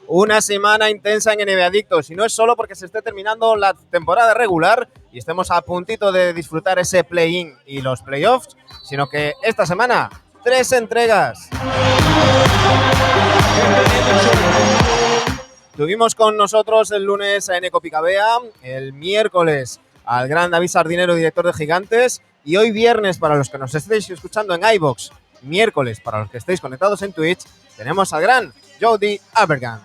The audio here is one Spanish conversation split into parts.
Una semana intensa en NBA Adictos, y no es solo porque se esté terminando la temporada regular y estemos a puntito de disfrutar ese play-in y los playoffs, sino que esta semana 3 entregas. Tuvimos con nosotros el lunes a Eneco Picabea, el miércoles al gran David Sardinero, director de Gigantes, y hoy viernes, para los que nos estéis escuchando en iVoox, miércoles para los que estéis conectados en Twitch, tenemos al gran Jody Abergan.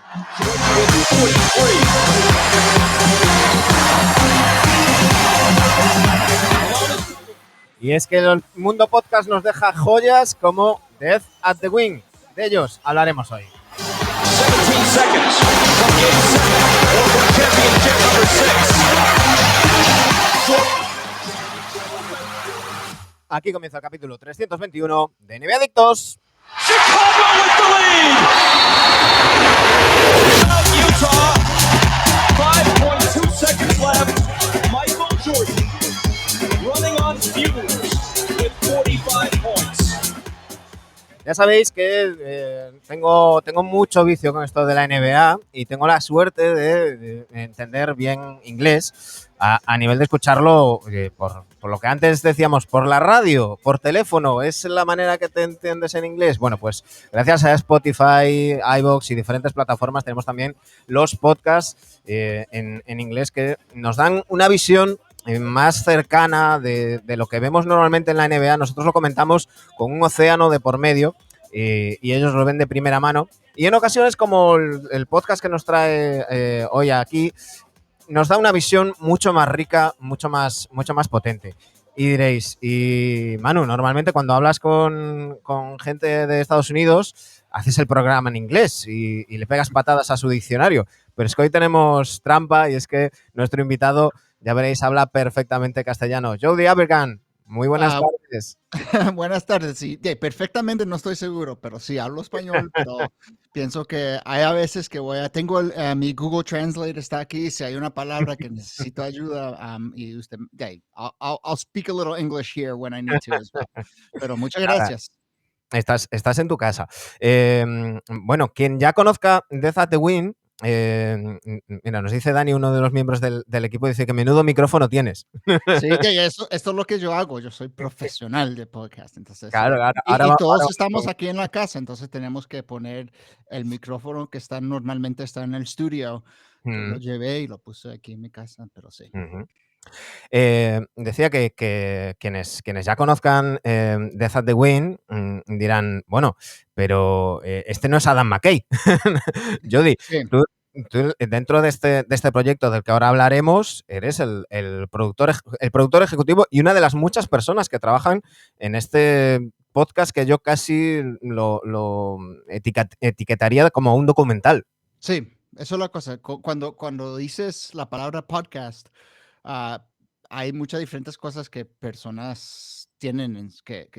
Y es que el Mundo Podcast nos deja joyas como Death at the Wing. De ellos hablaremos hoy. 17 seconds from game 7 or for championship number 6. Aquí comienza el capítulo 321 de NBA Adictos. Chicago with the lead. Utah, 5.2 seconds left. Michael Jordan running on fumes with 45 points. Ya sabéis que tengo mucho vicio con esto de la NBA y tengo la suerte de entender bien inglés a nivel de escucharlo por lo que antes decíamos, por la radio, por teléfono. ¿Es la manera que te entiendes en inglés? Bueno, pues gracias a Spotify, iVoox y diferentes plataformas tenemos también los podcasts en inglés que nos dan una visión más cercana de lo que vemos normalmente en la NBA. Nosotros lo comentamos con un océano de por medio y ellos lo ven de primera mano. Y en ocasiones, como el podcast que nos trae hoy aquí, nos da una visión mucho más rica, mucho más potente. Y diréis, y Manu, normalmente cuando hablas con gente de Estados Unidos, haces el programa en inglés y le pegas patadas a su diccionario. Pero es que hoy tenemos trampa y es que nuestro invitado, ya veréis, habla perfectamente castellano. Jody Abergan, muy buenas tardes. Buenas tardes, sí, perfectamente no estoy seguro, pero sí hablo español, pero pienso que hay a veces que tengo mi Google Translate está aquí, si hay una palabra que necesito ayuda, y usted, I'll speak a little English here when I need to as well. Pero muchas gracias. Estás en tu casa. Bueno, quien ya conozca Death at the Wing, mira, nos dice Dani, uno de los miembros del equipo, dice que menudo micrófono tienes. Sí, esto es lo que yo hago. Yo soy profesional de podcast, entonces. Claro, Y todos estamos aquí en la casa, entonces tenemos que poner el micrófono que normalmente está en el estudio. Yo lo llevé y lo puse aquí en mi casa, pero sí. Decía que quienes ya conozcan Death at the Wing dirán, bueno, pero este no es Adam McKay. Jody, Sí. tú dentro de este proyecto del que ahora hablaremos, eres el productor ejecutivo y una de las muchas personas que trabajan en este podcast que yo casi lo etiquetaría como un documental. Sí, eso es la cosa. Cuando dices la palabra podcast, hay muchas diferentes cosas que personas tienen.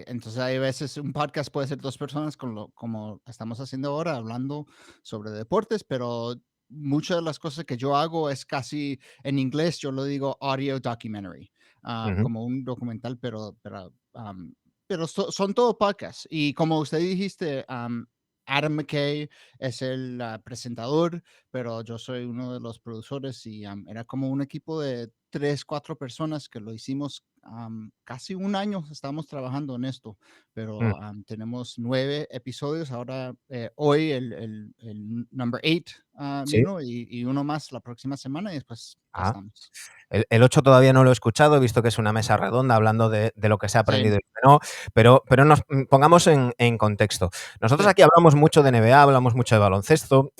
Entonces, hay veces un podcast puede ser dos personas, como estamos haciendo ahora, hablando sobre deportes, pero muchas de las cosas que yo hago es casi en inglés, yo lo digo audio documentary, como un documental, pero son todo podcasts. Y como usted dijiste, Adam McKay es el presentador, pero yo soy uno de los productores y era como un equipo de 3, 4 personas que lo hicimos casi un año. Estamos trabajando en esto, pero tenemos 9 episodios. Ahora, hoy el number 8 ¿Sí? vino y uno más la próxima semana y después ya estamos. El 8 todavía no lo he escuchado, he visto que es una mesa redonda hablando de lo que se ha aprendido Sí. y lo que no, pero nos pongamos en contexto. Nosotros Sí. aquí hablamos mucho de NBA, hablamos mucho de baloncesto.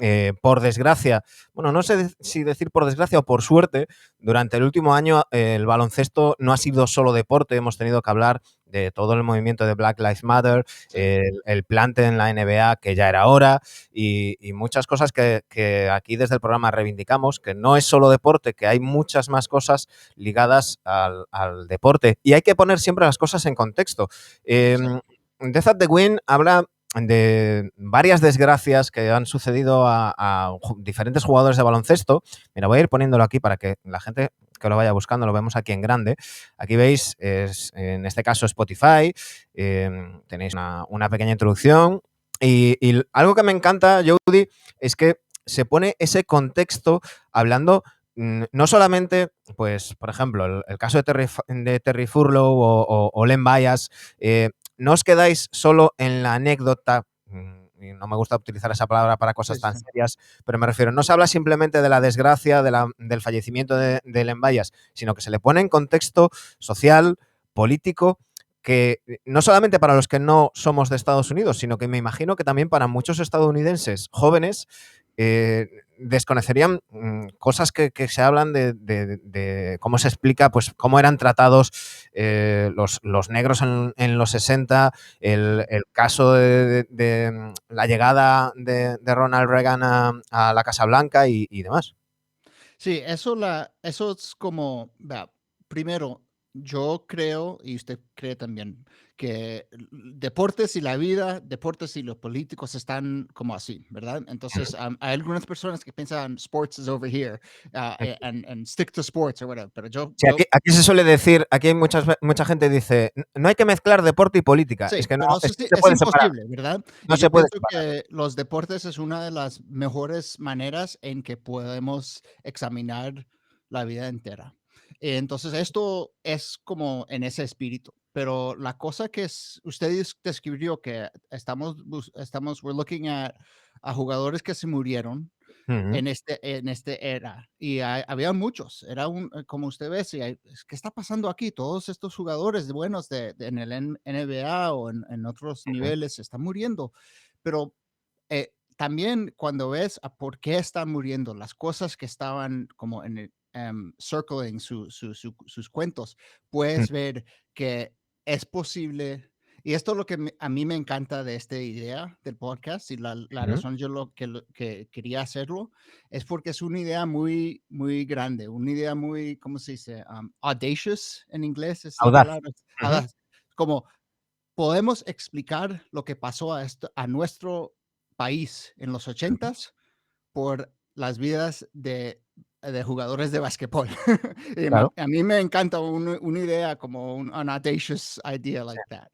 Por desgracia, bueno, no sé si decir por desgracia o por suerte, durante el último año el baloncesto no ha sido solo deporte, hemos tenido que hablar de todo el movimiento de Black Lives Matter, Sí. el plante en la NBA, que ya era hora, y muchas cosas que aquí desde el programa reivindicamos, que no es solo deporte, que hay muchas más cosas ligadas al deporte. Y hay que poner siempre las cosas en contexto. Death at the Wing habla de varias desgracias que han sucedido a diferentes jugadores de baloncesto. Mira, voy a ir poniéndolo aquí para que la gente que lo vaya buscando lo vemos aquí en grande. Aquí veis, en este caso Spotify, tenéis una pequeña introducción. Y algo que me encanta, Jody, es que se pone ese contexto hablando no solamente, pues, por ejemplo, el caso de Terry Furlow o Len Bias, no os quedáis solo en la anécdota, y no me gusta utilizar esa palabra para cosas tan serias, pero me refiero, no se habla simplemente de la desgracia, del fallecimiento de Len Bias, sino que se le pone en contexto social, político, que no solamente para los que no somos de Estados Unidos, sino que me imagino que también para muchos estadounidenses jóvenes desconocerían cosas que se hablan de cómo se explica, pues cómo eran tratados los negros en los 60, el caso de la llegada de Ronald Reagan a la Casa Blanca y demás. Sí, eso es como, vea, primero, yo creo, y usted cree también, que deportes y la vida, deportes y los políticos están como así, ¿verdad? Entonces, hay algunas personas que piensan sports is over here, and stick to sports or whatever, pero Sí, aquí se suele decir, aquí hay mucha gente que dice, no hay que mezclar deporte y política. Es sí, que no, pero eso es que sí, no se es pueden separar. imposible, ¿verdad? No Y se yo puede pienso separar. que los deportes es una de las mejores maneras en que podemos examinar la vida entera. Entonces, esto es como en ese espíritu. Pero la cosa que usted describió que we're looking at a jugadores que se murieron Ujú. en este era. Y había muchos. Era como usted ve, si ¿qué está pasando aquí? Todos estos jugadores buenos en el NBA o en otros Ujú. niveles están muriendo. Pero también cuando ves a por qué están muriendo, las cosas que estaban como en el, circling sus cuentos, Mm. puedes ver que es posible. Y esto es lo que a mí me encanta de esta idea del podcast y la Ujú. razón yo que quería hacerlo es porque es una idea muy, muy grande, una idea muy, ¿cómo se dice? Audacious en inglés es la Audaz. palabra. Ujú. Audaz. Como podemos explicar lo que pasó a nuestro país en los Ujú. ochentas por las vidas de jugadores de basquetbol. Y Claro. a mí me encanta una idea como an audacious idea like that.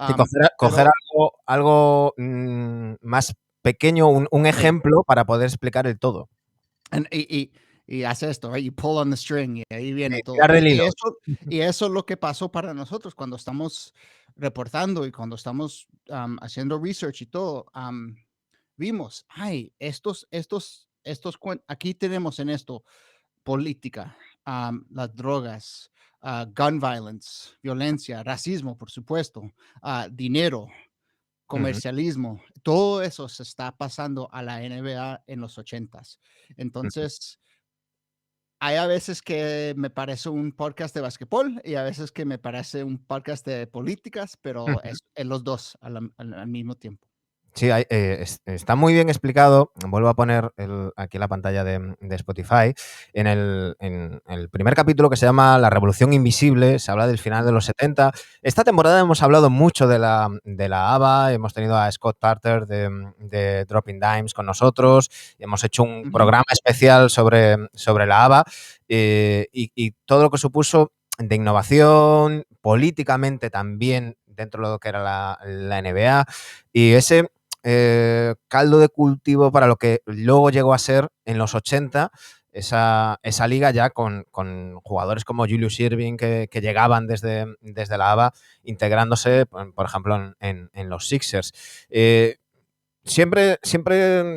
Sí, Um, coger pero, algo más pequeño, un sí, ejemplo para poder explicar el todo. and- y hace esto, right? You pull on the string y ahí viene todo. Tirar del hilo. Y eso es lo que pasó para nosotros cuando estamos reportando y cuando estamos haciendo research y todo. Vimos, ay, aquí tenemos en esto política, las drogas, gun violence, violencia, racismo, por supuesto, dinero, Ujú. comercialismo, todo eso se está pasando a la NBA en los ochentas. Ujú. Entonces, hay a veces que me parece un podcast de basquetbol y a veces que me parece un podcast de políticas, pero Ujú. es los dos al mismo tiempo. Sí, está muy bien explicado. Vuelvo a poner aquí la pantalla de Spotify. En el primer capítulo que se llama La Revolución Invisible, se habla del final de los 70. Esta temporada hemos hablado mucho de la ABBA, hemos tenido a Scott Tarter de Dropping Dimes con nosotros, hemos hecho un Ujú. programa especial sobre la ABBA y todo lo que supuso de innovación, políticamente también dentro de lo que era la NBA. Y ese caldo de cultivo para lo que luego llegó a ser en los 80 esa liga ya con jugadores como Julius Erving que llegaban desde la ABA integrándose, por ejemplo, en los Sixers. Siempre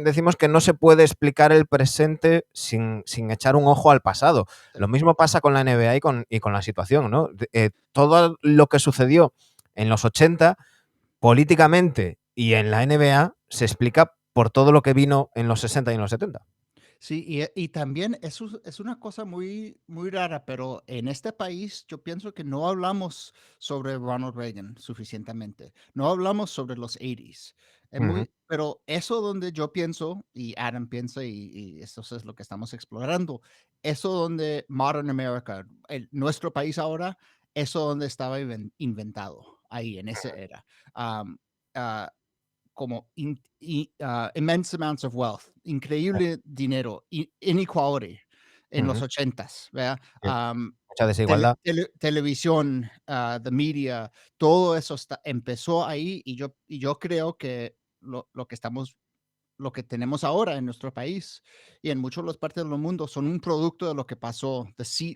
decimos que no se puede explicar el presente sin echar un ojo al pasado. Sí. Lo mismo pasa con la NBA y con la situación, ¿no? Todo lo que sucedió en los 80 políticamente y en la NBA se explica por todo lo que vino en los 60 y en los 70. Sí, y también eso es una cosa muy, muy rara, pero en este país yo pienso que no hablamos sobre Ronald Reagan suficientemente. No hablamos sobre los 80s. Ujú. Pero eso donde yo pienso, y Adam piensa, y eso es lo que estamos explorando, eso donde Modern America, nuestro país ahora, eso donde estaba inventado, ahí en esa era. Am, ah, como immense amounts of wealth, increíble dinero, inequality en los Ujú. ochentas, ¿verdad? Sí, mucha desigualdad. Televisión, the media, todo eso empezó ahí y yo creo que lo que estamos, lo que tenemos ahora en nuestro país y en muchas de las partes del mundo son un producto de lo que pasó,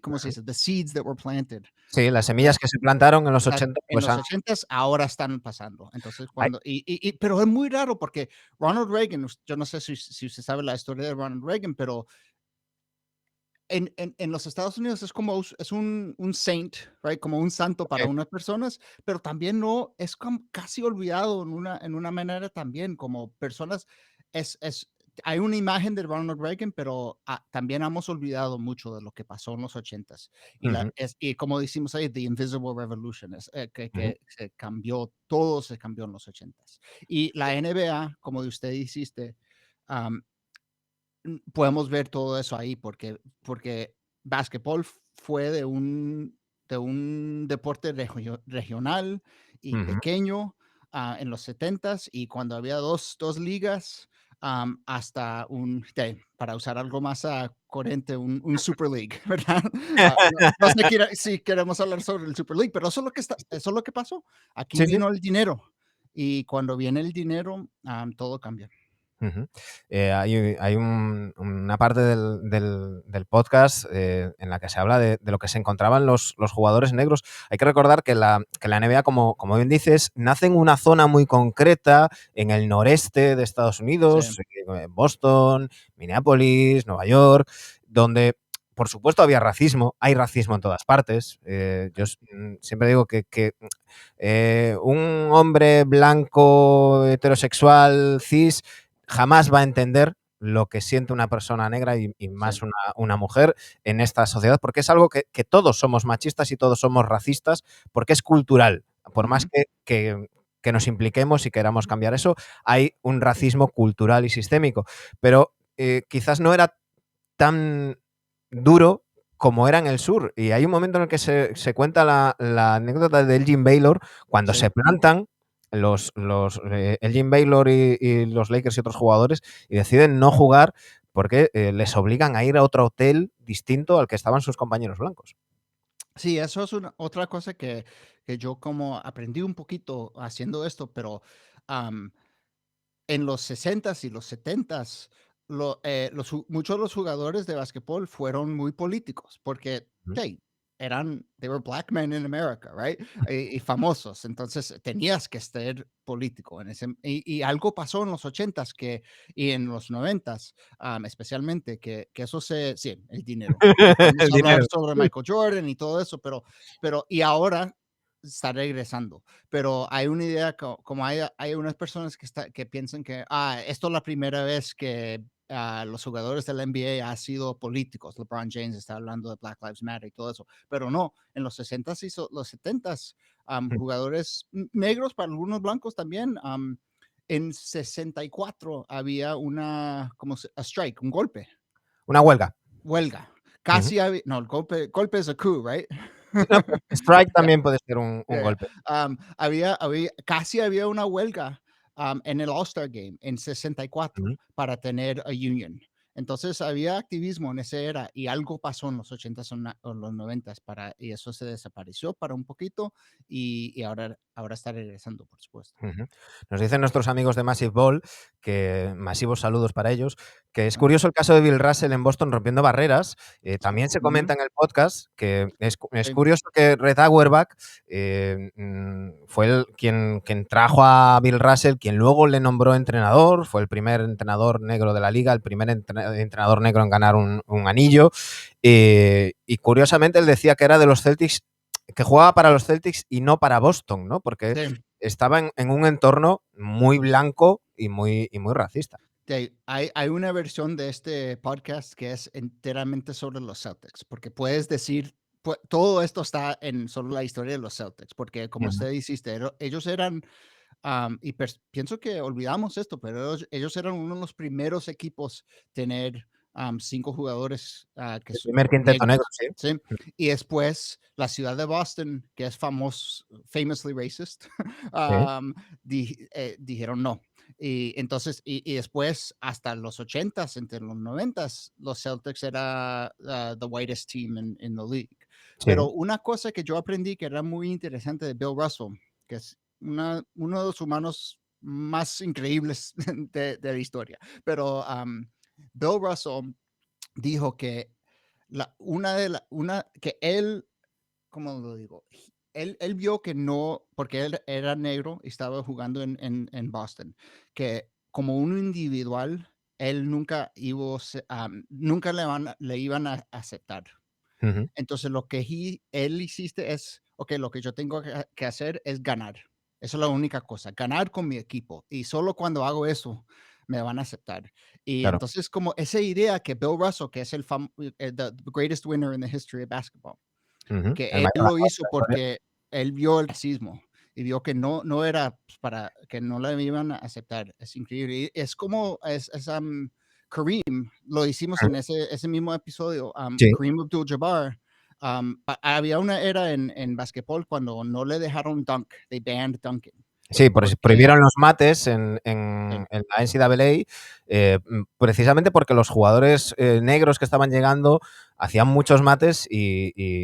¿cómo se dice? The seeds that were planted. Sí, las semillas que se plantaron en los Las 80, en pues los han 80s ahora están pasando. Entonces, hay cuando pero es muy raro porque Ronald Reagan, yo no sé si usted sabe la historia de Ronald Reagan, pero en los Estados Unidos es como es un saint, right? Como un santo para eh, unas personas, pero también no es como casi olvidado en una manera también, como personas, es hay una imagen de Ronald Reagan, pero, también hemos olvidado mucho de lo que pasó en los 80s. ujú, Y como decimos ahí, the invisible revolution, ujú, que se cambió, todo se cambió en los 80s. Y la NBA, como usted dijiste, podemos ver todo eso ahí porque básquetbol fue de un deporte regional y ujú. pequeño en los 70s y cuando había dos ligas hasta para usar algo más coherente, un Super League, ¿verdad? No sé si queremos hablar sobre el Super League, pero eso es lo que pasó. Aquí Sí, sí. vino el dinero y cuando viene el dinero, todo cambia. Ujú. Hay una parte del podcast en la que se habla de lo que se encontraban los jugadores negros. Hay que recordar que la NBA, como bien dices, nace en una zona muy concreta, en el noreste de Estados Sí. Unidos, Boston, Minneapolis, Nueva York, donde, por supuesto, había racismo. Hay racismo en todas partes. Siempre digo que un hombre blanco, heterosexual, cis, jamás va a entender lo que siente una persona negra y Sí. más una mujer en esta sociedad, porque es algo que todos somos machistas y todos somos racistas, porque es cultural. Por más Ujú. que nos impliquemos y queramos cambiar eso, hay un racismo cultural y sistémico. Pero quizás no era tan duro como era en el sur. Y hay un momento en el que se cuenta la anécdota de Elgin Baylor cuando Sí. se plantan Elgin Baylor y los Lakers y otros jugadores y deciden no jugar porque les obligan a ir a otro hotel distinto al que estaban sus compañeros blancos. Sí, eso es otra cosa que yo como aprendí un poquito haciendo esto, pero am, en los 60s y los 70s, muchos de los jugadores de basquetbol fueron muy políticos porque Ujú. hey, they were black men in America, right? Y famosos. Entonces tenías que ser político. Y algo pasó en los 80s y en los 90s, especialmente, que eso sí, el dinero. Y podemos El hablar dinero. sobre Michael Jordan y todo eso, y ahora está regresando, pero hay una idea como hay unas personas que piensan que esto es la primera vez que los jugadores de la NBA han sido políticos. LeBron James está hablando de Black Lives Matter y todo eso, pero no, en los 60s y los 70s, jugadores negros, para algunos blancos también, en 64 había a strike, un golpe, Una huelga. huelga. Ujú. Casi había, no, golpe es a coup, right? Sí, no, pero strike también puede ser un Yeah, golpe. casi había una huelga en el All-Star Game en 64 Ujú. para tener a union. Entonces había activismo en esa era y algo pasó en los 80s o los 90s y eso se desapareció para un poquito y ahora está regresando, por supuesto. Ujú. Nos dicen nuestros amigos de Massive Ball, que masivos saludos para ellos, que es Ah, curioso el caso de Bill Russell en Boston rompiendo barreras. También se ujú, comenta en el podcast que es sí, curioso que Red Auerbach fue quien trajo a Bill Russell, quien luego le nombró entrenador, fue el primer entrenador negro de la liga, el primer entrenador negro en ganar un anillo. Y curiosamente él decía que era de los Celtics, que jugaba para los Celtics y no para Boston, ¿no? Porque sí. estaba en un entorno muy blanco y muy racista. Hay una versión de este podcast que es enteramente sobre los Celtics, porque puedes decir, todo esto está en solo la historia de los Celtics, porque como Ujú. usted dijiste, ellos eran, pienso que olvidamos esto, pero ellos eran uno de los primeros equipos tener 5 jugadores El primer quinteto negro, negros, sí. ¿sí? Y después la ciudad de Boston, que es famously racist, Sí, dijeron no. Y entonces, y después, hasta los 80s, entre los 90s, los Celtics era the whitest team in the league. sí. Pero una cosa que yo aprendí que era muy interesante de Bill Russell, que es uno de los humanos más increíbles de la historia. Pero Bill Russell dijo que que él, ¿cómo lo digo? Él vio que no, porque él era negro y estaba jugando en Boston, que como un individual, él nunca nunca le iban a aceptar. Ujú. Entonces, lo que él hiciste es, okey, lo que yo tengo que hacer es ganar. Eso es la única cosa, ganar con mi equipo, y solo cuando hago eso me van a aceptar. Y Claro. entonces, como esa idea que Bill Russell, que es the greatest winner in the history of basketball, Ujú. que El él mayor lo ganador de hizo la historia. porque él vio el racismo y vio que no era, pues, para que no le iban a aceptar. Es increíble. Y es como Kareem, lo hicimos Ujú. en ese mismo episodio, Sí. Kareem Abdul-Jabbar, había una era en basquetbol cuando no le dejaron dunk, they banned dunking, Sí, porque prohibieron los mates sí, en la NCAA, precisamente porque los jugadores negros que estaban llegando hacían muchos mates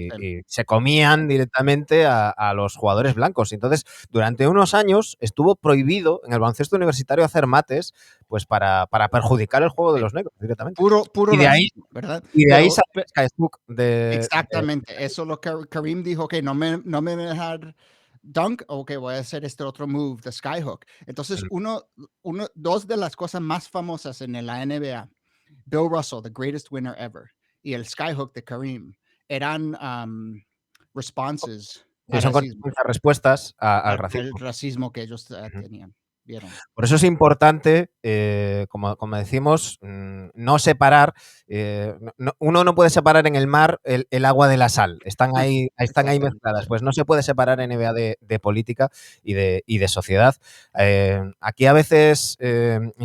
sí, y se comían directamente a los jugadores blancos. Entonces, durante unos años estuvo prohibido en el baloncesto universitario hacer mates, pues para perjudicar el juego de sí, los negros directamente. puro Y racismo, ¿verdad? de ahí Pero sale Skyhook de exactamente, eso es lo que Kareem dijo, okey, no me van a dejar dunk, okey, voy a hacer este otro move, the skyhook. Entonces, mm, 2 de las cosas más famosas en la NBA, Bill Russell, the greatest winner ever, y el skyhook de Kareem, eran, responses sí, a son racismo, consecuencias respuestas al al racismo. racismo que ellos, Ujú. vieron. Por eso es importante, como decimos, no separar, uno no puede separar en el mar el agua de la sal. Están ahí Exactamente, mezcladas. sí. Pues no se puede separar NBA de política y de sociedad. Aquí a veces,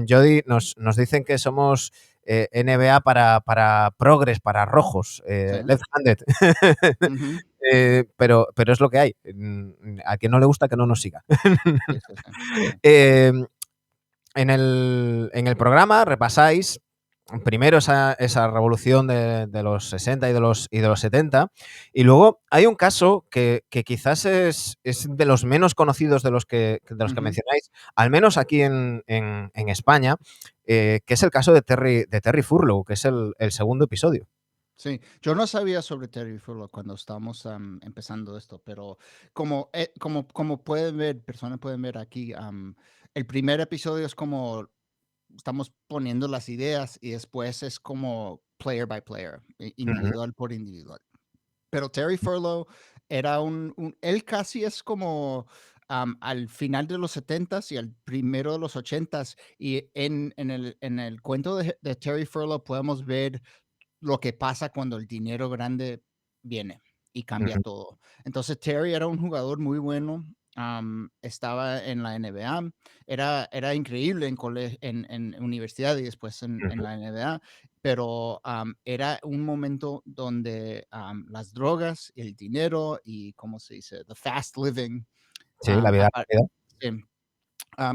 Jody, nos dicen que somos NBA para progres, para rojos, Sí. left-handed. Ujú. Pero es lo que hay. A quien no le gusta que no nos siga. Sí, sí, sí, sí. Eh, en el programa repasáis primero esa revolución de los 60 y de los 70, y luego hay un caso que quizás es de los menos conocidos de los que Ujú. mencionáis, al menos aquí en España, que es el caso de Terry Furlow, que es el segundo episodio. Sí, yo no sabía sobre Terry Furlow cuando estábamos empezando esto, pero como pueden ver, personas pueden ver aquí, el primer episodio es como estamos poniendo las ideas y después es como player by player, Ujú, individual por individual. Pero Terry Furlow era él casi es como al final de los setentas y al primero de los ochentas, y en el cuento de Terry Furlow podemos ver lo que pasa cuando el dinero grande viene y cambia ujú, todo. Entonces, Terry era un jugador muy bueno, estaba en la NBA, era increíble en universidad y después en ujú. la NBA, pero era un momento donde las drogas, el dinero y, ¿cómo se dice? The fast living, Sí, la vida rápida. em,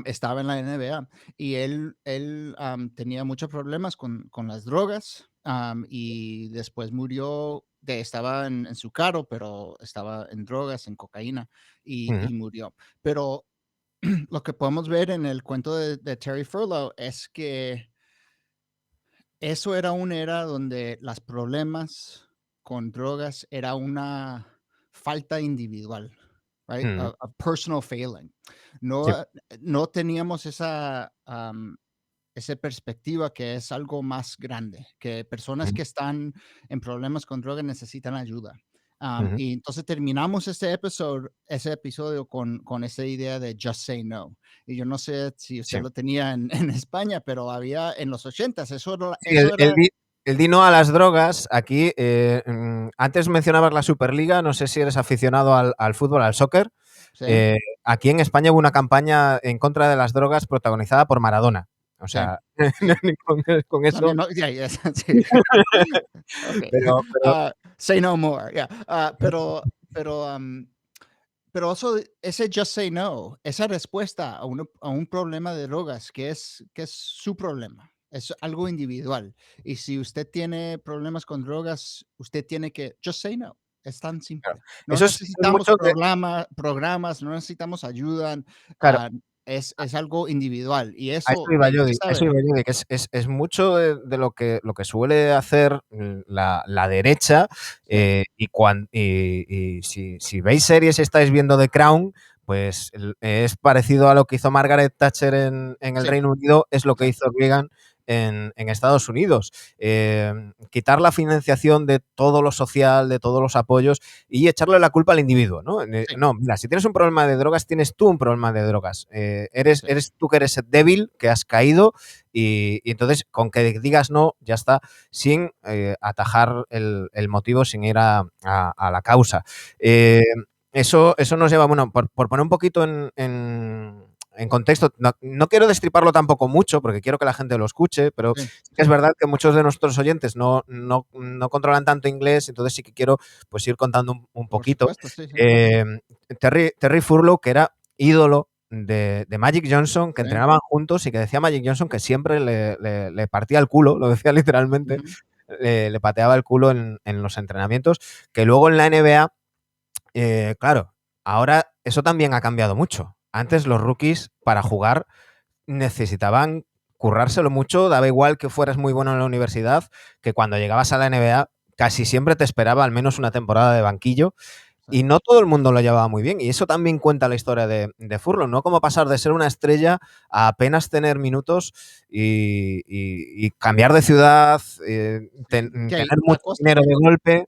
estaba en la NBA y él tenía muchos problemas con las drogas, y después murió, estaba en su carro, pero estaba en drogas, en cocaína, Ujú, y murió. Pero lo que podemos ver en el cuento de Terry Furlow es que eso era una era donde los problemas con drogas era una falta individual, right? ujú. A personal failing. Sí. No teníamos esa perspectiva que es algo más grande, que personas Ujú, que están en problemas con drogas necesitan ayuda. ujú. Y entonces terminamos ese episodio con esa idea de just say no. Y yo no sé si Sí. usted lo tenía en España, pero había en los ochentas, Sí, eso era, el di no a las drogas. Aquí, antes mencionabas la Superliga, no sé si eres aficionado al fútbol, al soccer. sí, Eh, Aquí en España hubo una campaña en contra de las drogas protagonizada por Maradona. O sí, sea, sí. con eso, También, no, ya, ya, sí. Ok. pero Say no more, yeah. Pero, pero ese just say no, esa respuesta a un problema de drogas, que es su problema, es algo individual. Y si usted tiene problemas con drogas, usted tiene que just say no. Es tan claro, simple. No eso es necesitamos mucho de programas, no necesitamos ayuda. claro. es algo individual y A eso eso, iba yo, ya a eso sabes. iba yo, de que es mucho de lo que suele hacer la derecha, Sí, y si veis series y estáis viendo The Crown, pues es parecido a lo que hizo Margaret Thatcher en el sí, Reino Unido, es lo que exacto. hizo Reagan en Estados Unidos. Quitar la financiación de todo lo social, de todos los apoyos y echarle la culpa al individuo, ¿no? Sí, No, mira, si tienes un problema de drogas, tienes tú un problema de drogas. Eres, sí, eres tú que eres débil, que has caído y entonces con que digas no, ya está, sin atajar el motivo, sin ir a la causa. Eh, eso nos lleva, bueno, por poner un poquito en contexto, no quiero destriparlo tampoco mucho porque quiero que la gente lo escuche, pero sí, sí que sí, es verdad que muchos de nuestros oyentes no controlan tanto inglés, entonces sí que quiero pues ir contando un por poquito. supuesto, sí, sí, Eh, Terry Furlow, que era ídolo de Magic Johnson, que sí, entrenaban juntos y que decía Magic Johnson que siempre le partía el culo, lo decía literalmente, ujú, le pateaba el culo en los entrenamientos, que luego en la NBA, claro, ahora eso también ha cambiado mucho. Antes los rookies para jugar necesitaban currárselo mucho, daba igual que fueras muy bueno en la universidad, que cuando llegabas a la NBA casi siempre te esperaba al menos una temporada de banquillo sí, y no todo el mundo lo llevaba muy bien. Y eso también cuenta la historia de Furlong, ¿no? Cómo pasar de ser una estrella a apenas tener minutos y cambiar de ciudad, sí. Que tener la mucho cosa dinero de golpe.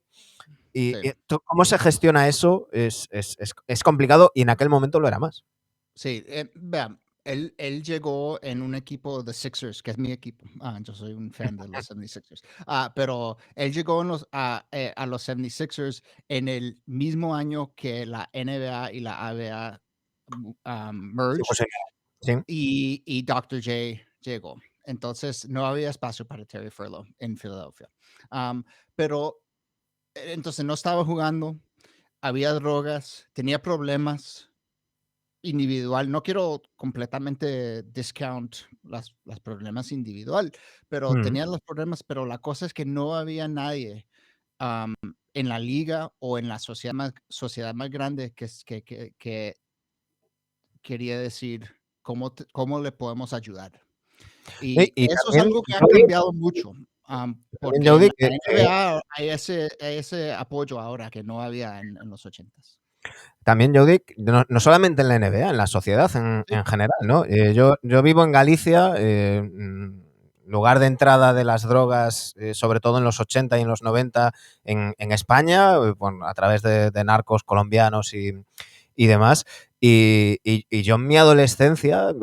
sí. Cómo se gestiona eso es complicado y en aquel momento lo era más. Sí, vea, él llegó en un equipo de Sixers, que es mi equipo. Yo soy un fan de los 76ers. Pero él llegó a los 76ers en el mismo año que la NBA y la ABA Sí, merged pues sí. Sí. y Dr. J llegó. Entonces no había espacio para Terry Furlow en Filadelfia. Am, pero entonces no estaba jugando, había drogas, tenía problemas individual. No quiero completamente discount las problemas individual, pero Mm. tenía los problemas, pero la cosa es que no había nadie en la liga o en la sociedad más grande que quería decir cómo le podemos ayudar. Y Y eso es también, algo que ha Jody, cambiado mucho, también, porque en Jody, la NBA hay ese apoyo ahora que no había en los ochentas. también, Jody, no solamente en la NBA, en la sociedad Sí, en general, sí, ¿no? Yo vivo en Galicia, lugar de entrada de las drogas, sobre todo en los 80 y en los 90 en España, bueno, a través de narcos colombianos y demás. Y yo en mi adolescencia,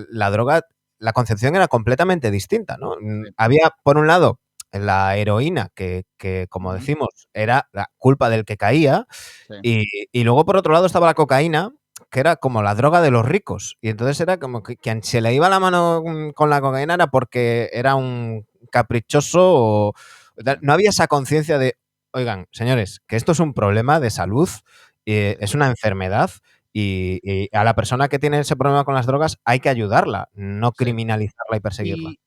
la droga, la concepción era completamente distinta, ¿no? sí, Había, por un lado, la heroína, que como ujú, decimos, era la culpa del que caía, sí, y luego, por otro lado, estaba la cocaína, que era como la droga de los ricos. Y entonces era como que quien se le iba la mano con la cocaína era porque era un caprichoso o sí, tal. No había esa conciencia de, oigan, señores, que esto es un problema de salud, sí. es una enfermedad y a la persona que tiene ese problema con las drogas hay que ayudarla, no Sí. criminalizarla y perseguirla. Y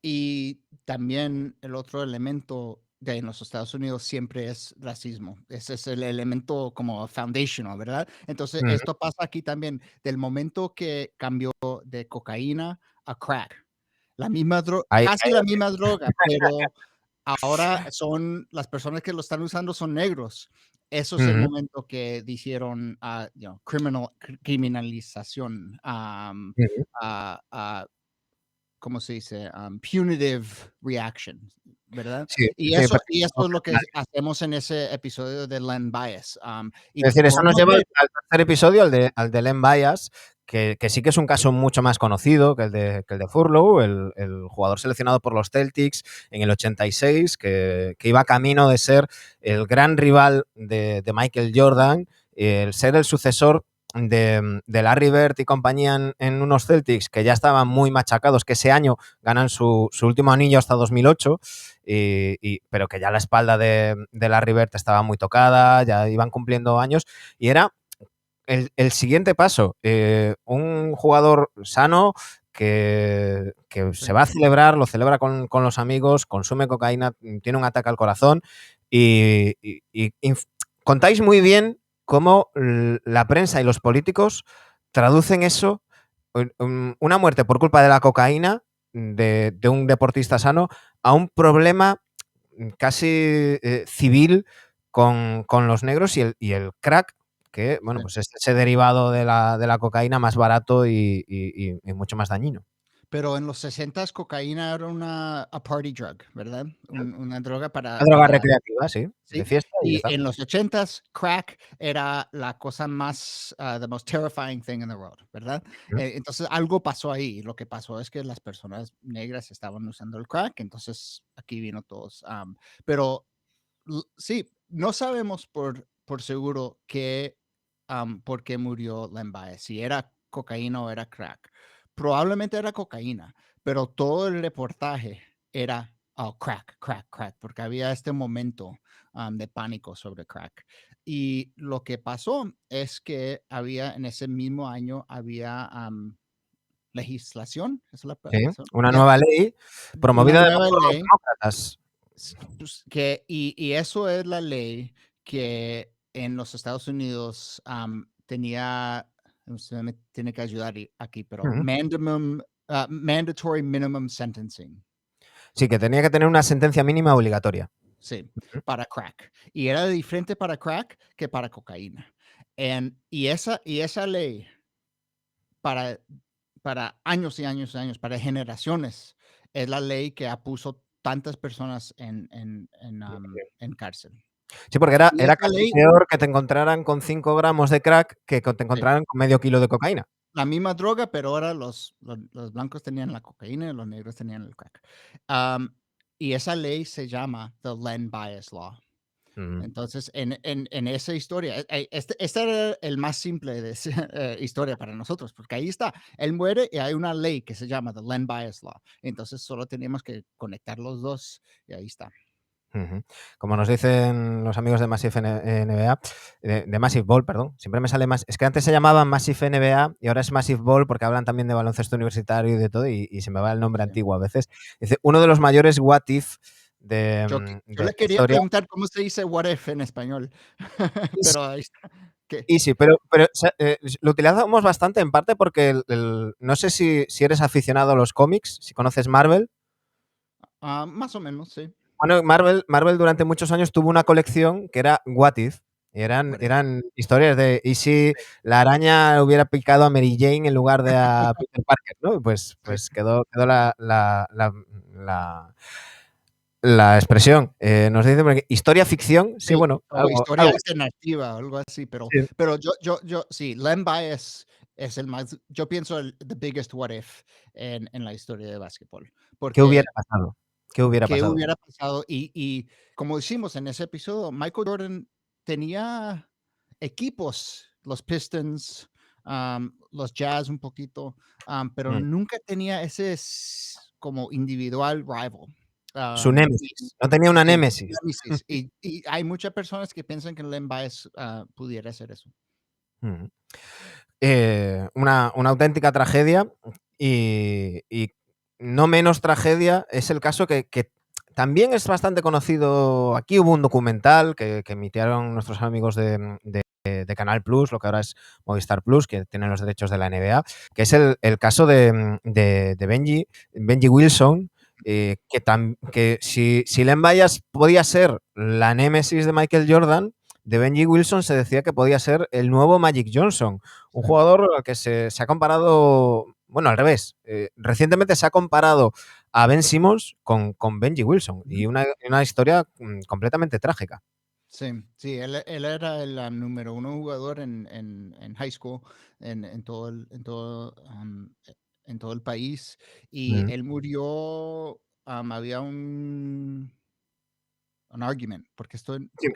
y también el otro elemento de en los Estados Unidos siempre es racismo. Ese es el elemento como foundational, ¿verdad? Entonces, Ujú. esto pasa aquí también, del momento que cambió de cocaína a crack. La misma casi la misma droga, pero ahora son las personas que lo están usando son negros. Eso es el Ujú. momento que dijeron, criminalización, Ujú. a ¿cómo se dice? Punitive reaction, ¿verdad? Sí, Y sí, eso pero y eso es lo que hacemos en ese episodio de Len Bias, y es decir, eso nos podemos lleva ver al tercer episodio, al de Len Bias, que sí que es un caso mucho más conocido que el de Furlow, el jugador seleccionado por los Celtics en el 86, que iba camino de ser el gran rival de Michael Jordan, el ser el sucesor de Larry Bird y compañía en unos Celtics que ya estaban muy machacados, que ese año ganan su último anillo hasta 2008, pero que ya la espalda de Larry Bird estaba muy tocada, ya iban cumpliendo años, y era el siguiente paso, un jugador sano que sí, se va a celebrar, lo celebra con los amigos, consume cocaína, tiene un ataque al corazón y contáis muy bien cómo la prensa y los políticos traducen eso una muerte por culpa de la cocaína de un deportista sano a un problema casi civil con los negros y el crack, que bueno, Sí. pues es ese derivado de la cocaína más barato y mucho más dañino. Pero en los 60 cocaína era a party drug, ¿verdad? Una droga Una droga recreativa, sí, de sí. fiesta y ya Y está. en los 80 crack era la cosa más, the most terrifying thing in the world, ¿verdad? Ujú. Entonces algo pasó ahí. Lo que pasó es que las personas negras estaban usando el crack, entonces aquí vino todos. Pero sí, no sabemos por seguro por qué murió Len Bias, si era cocaína o era crack. Probablemente era cocaína, pero todo el reportaje era oh, crack, crack, crack, porque había este momento de pánico sobre crack. Y lo que pasó es que había en ese mismo año había legislación, ¿esa es Sí, eso? una Ya, nueva ley una promovida además nueva por los ley. demócratas. Pues, y eso es la ley que en los Estados Unidos usted me tiene que ayudar aquí, pero Ujú. mandatory minimum sentencing, Sí, que tenía que tener una sentencia mínima obligatoria. sí, Ujú. para crack. Y era diferente para crack que para cocaína. Y esa ley para, para años y años y años, para generaciones, es la ley que puso tantas personas en cárcel. Sí, porque era, Y era esa casi ley peor que te encontraran con 5 gramos de crack que te sí, encontraran con medio kilo de cocaína. la misma droga, pero ahora los blancos tenían la cocaína y los negros tenían el crack. Am, y esa ley se llama the Len Bias Law. Mm. Entonces, en esa historia, este era el más simple de esa historia para nosotros, porque ahí está, él muere y hay una ley que se llama the Len Bias Law. Entonces, solo teníamos que conectar los dos y ahí está. Ujú. Como nos dicen los amigos de Massive NBA, de Massive Ball, perdón, siempre me sale más. Es que antes se llamaba Massive NBA y ahora es Massive Ball porque hablan también de baloncesto universitario y de todo, y se me va el nombre Sí. antiguo a veces. Dice, uno de los mayores what if Yo de le la quería historia. preguntar cómo se dice what if en español, pero ahí está. ¿Qué? Y sí, pero lo utilizamos bastante en parte porque no sé si eres aficionado a los cómics, si conoces Marvel. Más o menos, sí. Bueno, Marvel durante muchos años tuvo una colección que era What If. Y What if. eran historias de ¿y si la araña hubiera picado a Mary Jane en lugar de a Peter Parker? ¿No? Sí. Pues quedó la expresión. Nos dice por aquí, historia ficción, sí, Sí, bueno, o algo, historia algo. alternativa, algo así, pero Sí. pero yo sí, Len Bias es el más yo pienso the biggest what if en la historia de básquetbol, ¿Qué hubiera porque pasado? ¿Qué hubiera ¿qué pasado? hubiera pasado? Y como decimos en ese episodio, Michael Jordan tenía equipos, los Pistons, los Jazz un poquito, pero Mm. nunca tenía ese como individual rival. Su Y némesis. No tenía una sí, némesis. némesis. Y hay muchas personas que piensan que Len Bias pudiera hacer eso. Mm. Una auténtica tragedia y no menos tragedia es el caso que también es bastante conocido. Aquí hubo un documental que emitieron nuestros amigos de Canal Plus, lo que ahora es Movistar Plus, que tienen los derechos de la NBA, que es el caso de Benji Wilson, que si Len Bias podía ser la némesis de Michael Jordan, de Benji Wilson se decía que podía ser el nuevo Magic Johnson, un Sí. jugador al que se ha comparado, bueno, al revés. Recientemente se ha comparado a Ben Simmons con Benji Wilson Ujú. y una historia completamente trágica. Sí, sí, él era el número uno jugador en high school, en todo el país, y Mm. él murió, había un argument, Sí, porque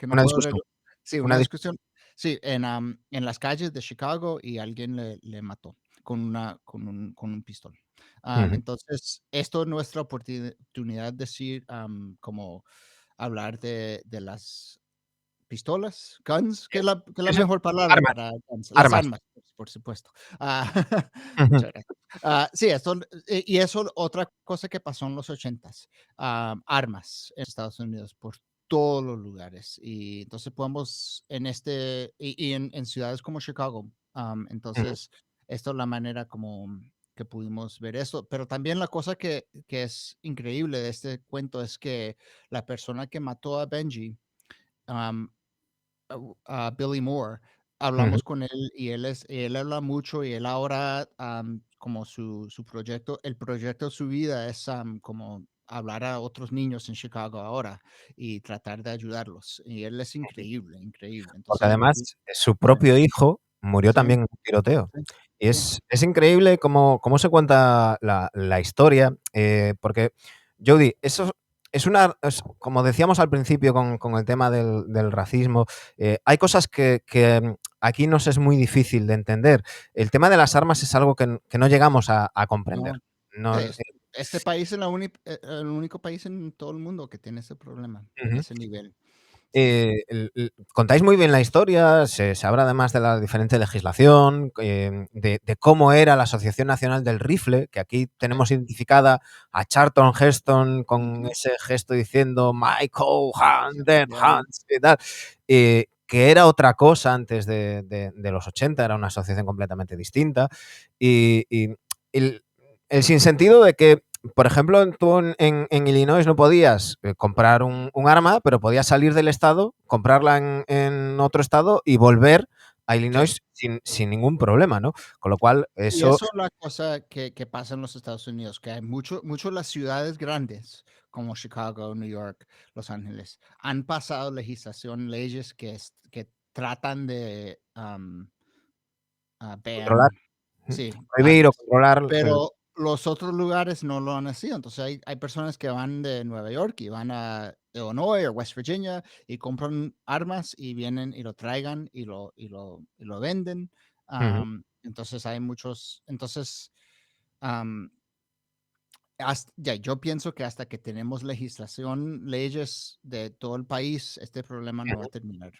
no una puedo ver, discusión. sí, Una una dis- discusión, sí, en las calles de Chicago y alguien le mató con un pistola. Ujú. Entonces, esto es nuestra oportunidad de decir, como hablar de las pistolas, guns, que es la Sí, sí. mejor palabra Armas, para guns, las armas. armas, por supuesto. Ah, Ujú. muchas gracias. Sí, y eso otra cosa que pasó en los 80s, armas en Estados Unidos por todos los lugares. Y entonces podemos y en ciudades como Chicago, Ujú. entonces esto es la manera como que pudimos ver esto. Pero también la cosa que es increíble de este cuento es que la persona que mató a Benji, am, a Billy Moore, Ujú. hablamos con él y él habla mucho y él ahora, como su proyecto, el proyecto de su vida es como hablar a otros niños en Chicago ahora y tratar de ayudarlos. Y él es increíble, increíble. Porque Entonces, además su sí, propio hijo murió sí, también en un tiroteo. sí, Y sí. es increíble cómo se cuenta la historia, porque, Jody, eso como decíamos al principio con el tema del racismo, hay cosas que aquí nos es muy difícil de entender. El tema de las armas es algo que no llegamos a comprender. No, No, este país es el único país en todo el mundo que tiene ese problema en ujú. ese nivel. Sí, Contáis muy bien la historia, se habla además de la diferente legislación, de cómo era la Asociación Nacional del Rifle, que aquí sí. tenemos identificada a Charlton Heston con Ujú. ese gesto diciendo Michael Hand, then Ya, hands y tal, que era otra cosa antes de los 80, era una asociación completamente distinta. Y el, el sinsentido de que por ejemplo, tú en Illinois no podías comprar un arma, pero podías salir del estado, comprarla en otro estado y volver a sí. Illinois sin ningún problema, ¿no? Con lo cual, Y eso eso es la cosa que pasa en los Estados Unidos, que hay mucho las ciudades grandes como Chicago, New York, Los Ángeles, han pasado legislación, leyes que tratan de controlar, ban, sí, prohibir o armas. controlar el. Pero los otros lugares no lo han sido. Entonces hay personas que van de Nueva York y van a Illinois o West Virginia y compran armas y vienen y lo traigan y lo venden. Ujú. Entonces hay muchos, entonces am, ya, yo pienso que hasta que tenemos legislación, leyes de todo el país, este problema no va a terminar.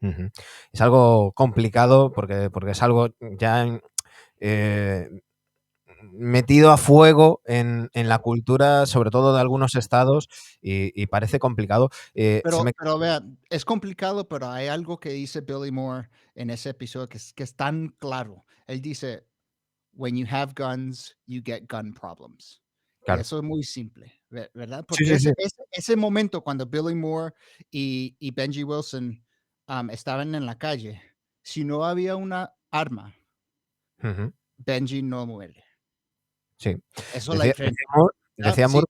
Ujú. Es algo complicado porque es algo ya eh, metido a fuego en la cultura, sobre todo de algunos estados, y parece complicado. Se me Pero vea, es complicado, pero hay algo que dice Billy Moore en ese episodio que es tan claro. Él dice, when you have guns, you get gun problems. Y Claro. eso es muy simple, ¿verdad? Sí, Porque sí, sí. ese momento cuando Billy Moore y Benji Wilson estaban en la calle, si no había una arma, Ujú. Benji no muere. Sí. Eso es la Decía diferencia. Decía Sí, Moore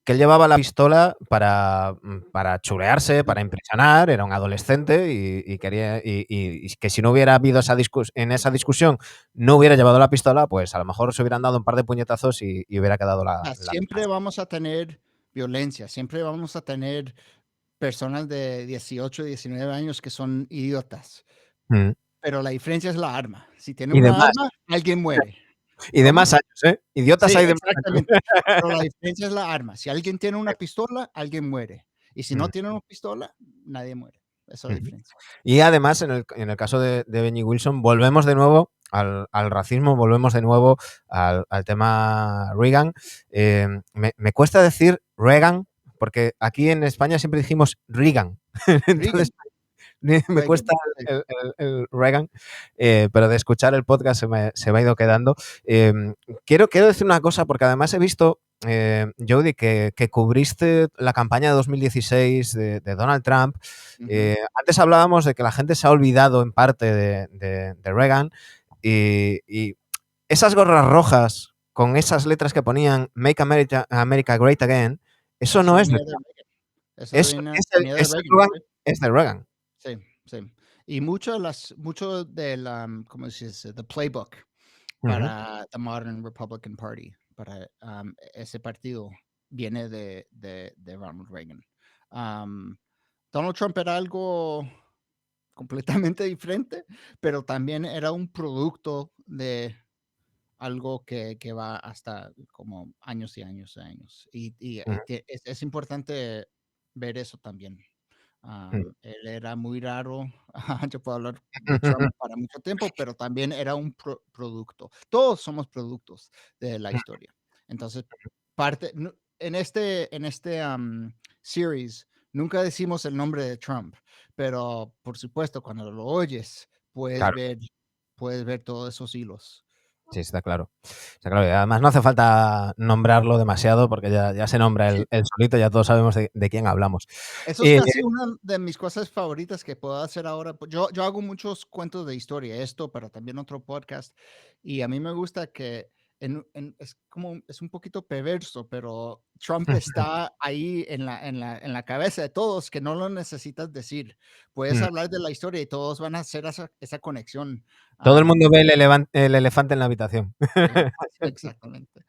que él llevaba la pistola para chulearse, sí, para impresionar, era un adolescente y quería y que si no hubiera habido en esa discusión, no hubiera llevado la pistola, pues a lo mejor se hubieran dado un par de puñetazos y hubiera quedado la siempre cosa. vamos a tener violencia, siempre vamos a tener personas de 18, 19 años que son idiotas, Mm. pero la diferencia es la arma. Si tiene Y de una más, arma, alguien muere. y de ¿Cómo? más años, ¿eh? Idiotas Sí, hay de más años. exactamente, pero la diferencia es la arma. Si alguien tiene una pistola, alguien muere, y si no Mm. tiene una pistola, nadie muere. Esa es la Ujú. diferencia. Y además, en el caso de Benny Wilson, volvemos de nuevo al racismo, volvemos de nuevo al tema Reagan. Me cuesta decir Reagan, porque aquí en España siempre dijimos Reagan. Entonces, Reagan, me cuesta Reagan, sí, el Reagan, pero de escuchar el podcast se me ha ido quedando. Quiero decir una cosa, porque además he visto, Jody, que cubriste la campaña de 2016 de Donald Trump. ujú. Antes hablábamos de que la gente se ha olvidado en parte de Reagan y esas gorras rojas con esas letras que ponían Make America Great Again, eso Eso no es de venía de Trump. Reagan, eso Eso, venía de ese Reagan, eslogan sí, es de Reagan. sí, sí. Y mucho del, ¿cómo se dice? The playbook Ujú. para the Modern Republican Party, para, ese partido viene de Ronald Reagan. Am, Donald Trump era algo completamente diferente, pero también era un producto de algo que va hasta como años y años y años. Ujú. Es importante ver eso también. Ujú. Él era muy raro. Yo puedo hablar de Trump para mucho tiempo, pero también era un producto. Todos somos productos de la historia. Entonces, en este series, nunca decimos el nombre de Trump, pero por supuesto, cuando lo oyes, Claro. puedes ver todos esos hilos. Sí, está claro. Está claro. Y además no hace falta nombrarlo demasiado porque ya se nombra Sí. el solito, ya todos sabemos de quién hablamos. Eso es Eh, casi una de mis cosas favoritas que puedo hacer ahora. Pues, yo hago muchos cuentos de historia, esto, pero también otro podcast, y a mí me gusta que es un poquito perverso, pero Trump está ahí en la cabeza de todos, que no lo necesitas decir. Puedes mm, hablar de la historia y todos van a hacer esa conexión. todo el Am, mundo ve el elefante en la habitación. sí, exactamente.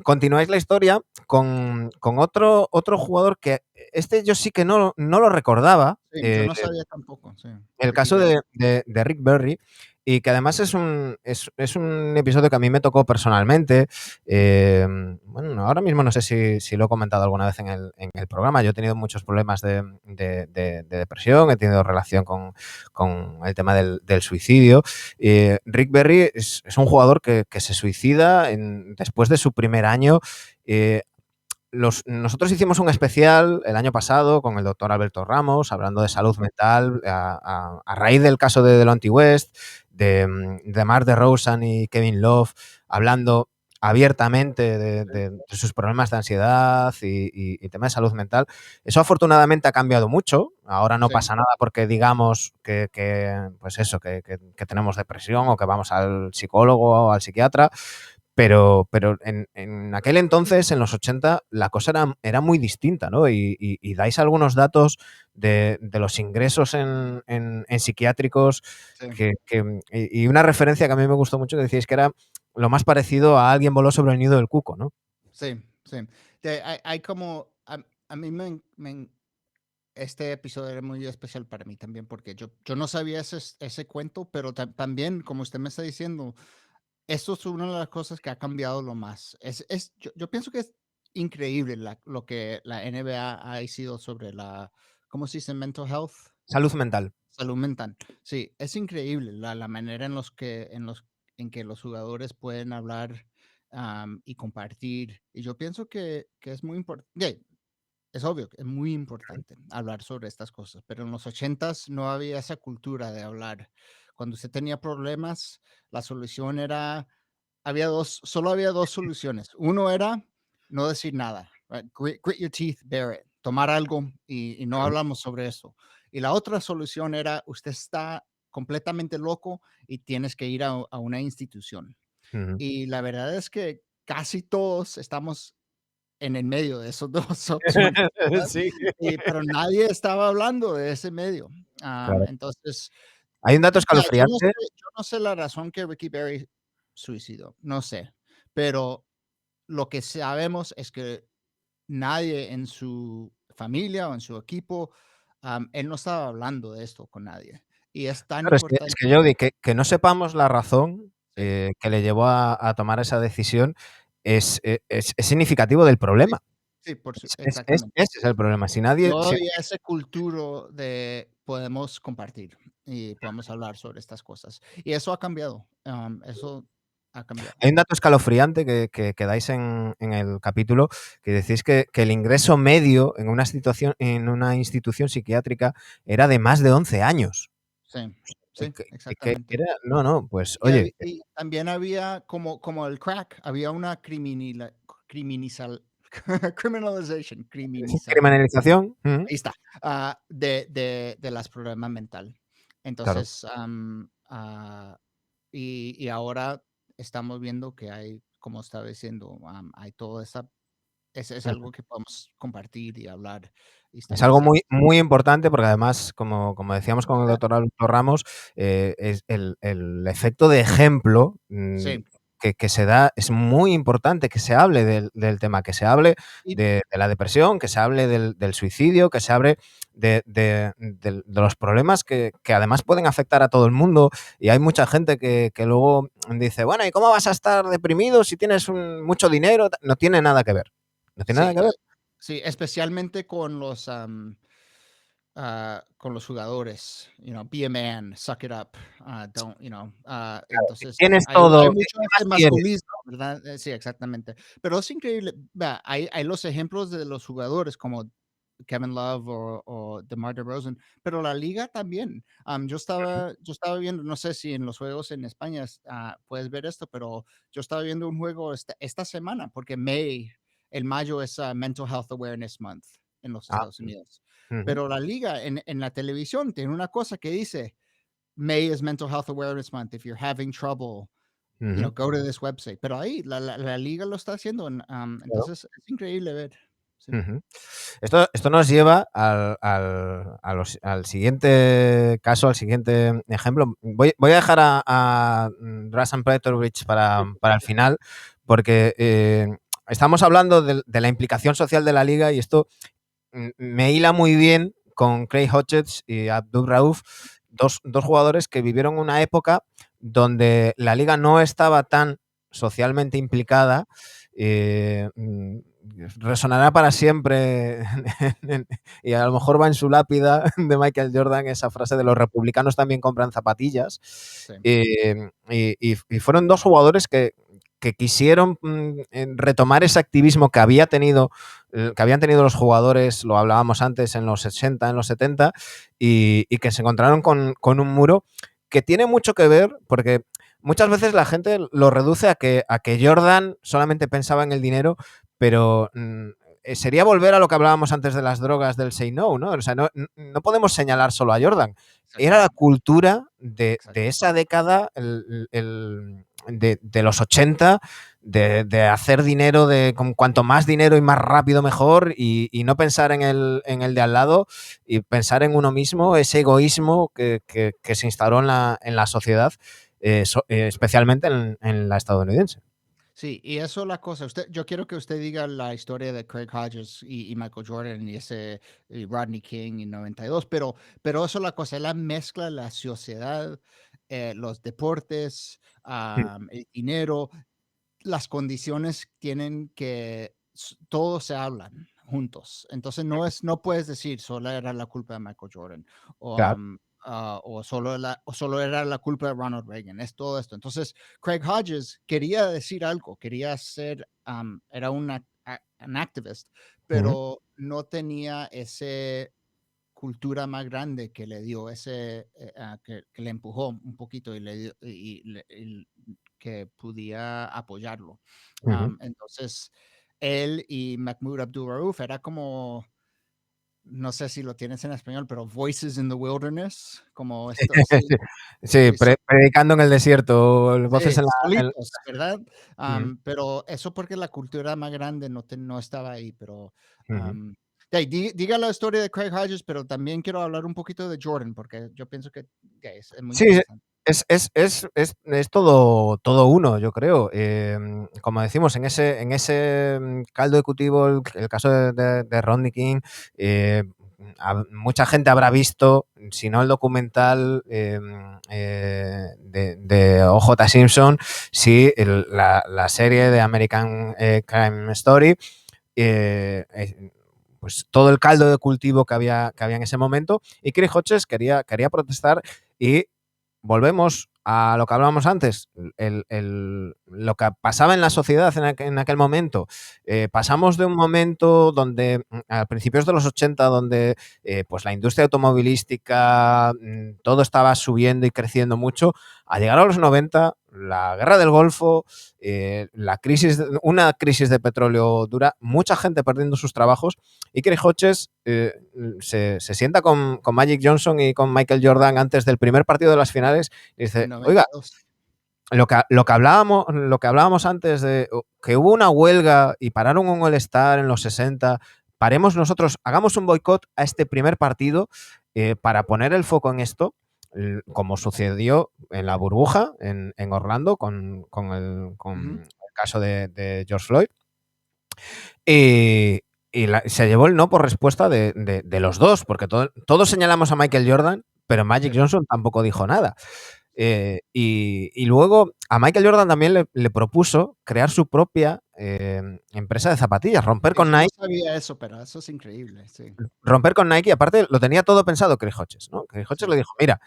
Continuáis la historia con otro jugador que este yo sí que no lo recordaba. Sí, yo no sabía tampoco, sí, El Ricky caso Berry. de Rick Berry, y que además es un episodio que a mí me tocó personalmente. Bueno, ahora mismo no sé si lo he comentado alguna vez en el programa. Yo he tenido muchos problemas de depresión, he tenido relación con el tema del suicidio. Rick Berry es un jugador que se suicida después de su primer año. eh, Nosotros hicimos un especial el año pasado con el doctor Alberto Ramos, hablando de salud mental, a raíz del caso de Delonte West, de Mar DeRozan y Kevin Love, hablando abiertamente de sus problemas de ansiedad y tema de salud mental. Eso afortunadamente ha cambiado mucho. Ahora no Sí, pasa nada porque digamos pues eso, que tenemos depresión o que vamos al psicólogo o al psiquiatra. Pero en aquel entonces, en los 80, la cosa era muy distinta, ¿no? Y dais algunos datos de los ingresos en psiquiátricos sí. y una referencia que a mí me gustó mucho, que decíais que era lo más parecido a Alguien voló sobre el nido del cuco, ¿no? Sí, sí. Hay como, a mí este episodio era muy especial para mí también porque yo no sabía ese cuento, pero también, como usted me está diciendo, esto es una de las cosas que ha cambiado lo más. Yo pienso que es increíble lo que la NBA ha sido sobre ¿cómo se dice? Mental health. Salud mental. Salud mental. Sí, es increíble la manera en que los jugadores pueden hablar y compartir. Y yo pienso que es muy importante. Es obvio que es muy importante hablar sobre estas cosas, pero en los 80s no había esa cultura de hablar. Cuando usted tenía problemas, la solución era, solo había dos soluciones. Uno era no decir nada, right? Grit your teeth, bear it, tomar algo y no hablamos sobre eso. Y la otra solución era, usted está completamente loco y tienes que ir a una institución. Ujú. Y la verdad es que casi todos estamos en el medio de esos 2 opciones, ¿verdad? Sí, Pero nadie estaba hablando de ese medio. claro. Entonces, Hay un dato yo escalofriante. no sé la razón que Ricky Berry suicidó, no sé, pero lo que sabemos es que nadie en su familia o en su equipo, él no estaba hablando de esto con nadie, y es tan Claro, es que importante. Jordi, que no sepamos la razón, Sí, que le llevó a tomar esa decisión es significativo del sí, problema. sí, exactamente. Ese es el problema. Si nadie No si había ese culturo de podemos compartir y podemos hablar sobre estas cosas. Y eso ha cambiado, eso ha cambiado. hay un dato escalofriante que dais en el capítulo, que decís que el ingreso medio en una institución psiquiátrica era de más de 11 años. Sí, sí, Que exactamente. era no, pues Y oye, y también había como el crack, había una criminalizal criminalization, criminalización, ahí está, de las problemas mental. claro. Entonces, y ahora estamos viendo que hay, como estaba diciendo, hay toda esa es algo que podemos compartir y hablar, y Es estamos algo muy importante porque además, como decíamos con el doctor Alberto Ramos, es el efecto de ejemplo, sí, que se da es muy importante que se hable del tema, que se hable y de la depresión, que se hable del suicidio, que se hable de los problemas que además pueden afectar a todo el mundo. Y hay mucha gente que luego dice: "Bueno, ¿y cómo vas a estar deprimido si tienes mucho dinero?". No tiene nada que ver. No tiene nada sí, que ver. sí, especialmente con los jugadores, be a man, suck it up, don't, entonces Tienes hay todo, mucho ¿qué ese más quieres? masculismo, ¿verdad? Sí, exactamente. Pero es increíble, vea, hay los ejemplos de los jugadores como Kevin Love o DeMar DeRozan, pero la liga también. Yo estaba viendo, no sé si en los juegos en España puedes ver esto, pero yo estaba viendo un juego esta semana, porque el mayo es Mental Health Awareness Month en los Ah, Estados Unidos. ujú, Pero la liga en la televisión tiene una cosa que dice, May is Mental Health Awareness Month. If you're having trouble, ujú, go to this website. Pero ahí la liga lo está haciendo. claro, Entonces es increíble ver. Sí. ujú. Esto nos lleva al siguiente caso, al siguiente ejemplo. Voy a dejar a Drazen Petrovic para el final, porque estamos hablando de la implicación social de la liga y esto me hila muy bien con Craig Hodges y Abdul Rauf, dos jugadores que vivieron una época donde la liga no estaba tan socialmente implicada. eh, mm, Resonará para siempre y a lo mejor va en su lápida de Michael Jordan esa frase de los republicanos también compran zapatillas. Sí. Y fueron dos jugadores que quisieron retomar ese activismo que habían tenido los jugadores, lo hablábamos antes, en los 60, en los 70, y que se encontraron con un muro que tiene mucho que ver, porque muchas veces la gente lo reduce a que Jordan solamente pensaba en el dinero, pero sería volver a lo que hablábamos antes de las drogas del say no, ¿no? O sea, no podemos señalar solo a Jordan. Era la Exactamente. cultura de Exactamente. esa década, de los 80, de hacer dinero, con cuanto más dinero y más rápido mejor, y no pensar en el de al lado y pensar en uno mismo, ese egoísmo que se instauró en la sociedad, especialmente en la estadounidense. Sí, y eso es la cosa. Yo quiero que usted diga la historia de Craig Hodges y Michael Jordan y Rodney King y 92, pero eso es la cosa, la mezcla la sociedad, los deportes, Mm, el dinero, las condiciones tienen que todos se hablan juntos. Entonces no puedes decir solo era la culpa de Michael Jordan o, claro. o solo era la culpa de Ronald Reagan. Es todo esto. Entonces Craig Hodges quería decir algo, quería ser, era un activist, Ujú, pero no tenía ese cultura más grande que le dio que le empujó un poquito y le dio, que podía apoyarlo. ujú. Entonces, él y Mahmoud Abdul Rauf era como, no sé si lo tienes en español, pero Voices in the Wilderness, como esto, sí, Sí, sí, sí, predicando en el desierto, voces sí, en la. solitos, ¿verdad? Ujú, Pero eso porque la cultura más grande no estaba ahí, pero ujú. diga la historia de Craig Hodges, pero también quiero hablar un poquito de Jordan, porque yo pienso que es muy Sí, interesante. es todo uno, yo creo. Como decimos, en ese caldo de cultivo, el caso de Rodney King, eh, mucha gente habrá visto, si no el documental de O.J. Simpson, sí la serie de American Crime Story. Pues todo el caldo de cultivo que había en ese momento, y Chris Hodges quería protestar, y volvemos a lo que hablábamos antes, lo que pasaba en la sociedad en aquel momento. Pasamos de un momento donde, a principios de los 80, donde pues la industria automovilística, todo estaba subiendo y creciendo mucho, a llegar a los 90, la guerra del Golfo, una crisis de petróleo dura, mucha gente perdiendo sus trabajos, y Craig Hodges se sienta con Magic Johnson y con Michael Jordan antes del primer partido de las finales y En dice, oiga, 92. lo que hablábamos antes de que hubo una huelga y pararon un All-Star en los 60, paremos nosotros, hagamos un boicot a este primer partido para poner el foco en esto, como sucedió en la burbuja en Orlando con el caso de George Floyd. Y se llevó el no por respuesta de los dos, porque todos señalamos a Michael Jordan, pero Magic Sí. Johnson tampoco dijo nada. Y luego a Michael Jordan también le propuso crear su propia empresa de zapatillas, romper Sí, con yo no Nike. sabía eso, pero eso es increíble, sí, Romper con Nike, y aparte lo tenía todo pensado Craig Hodges, ¿no? Craig Hodges sí. le dijo, mira,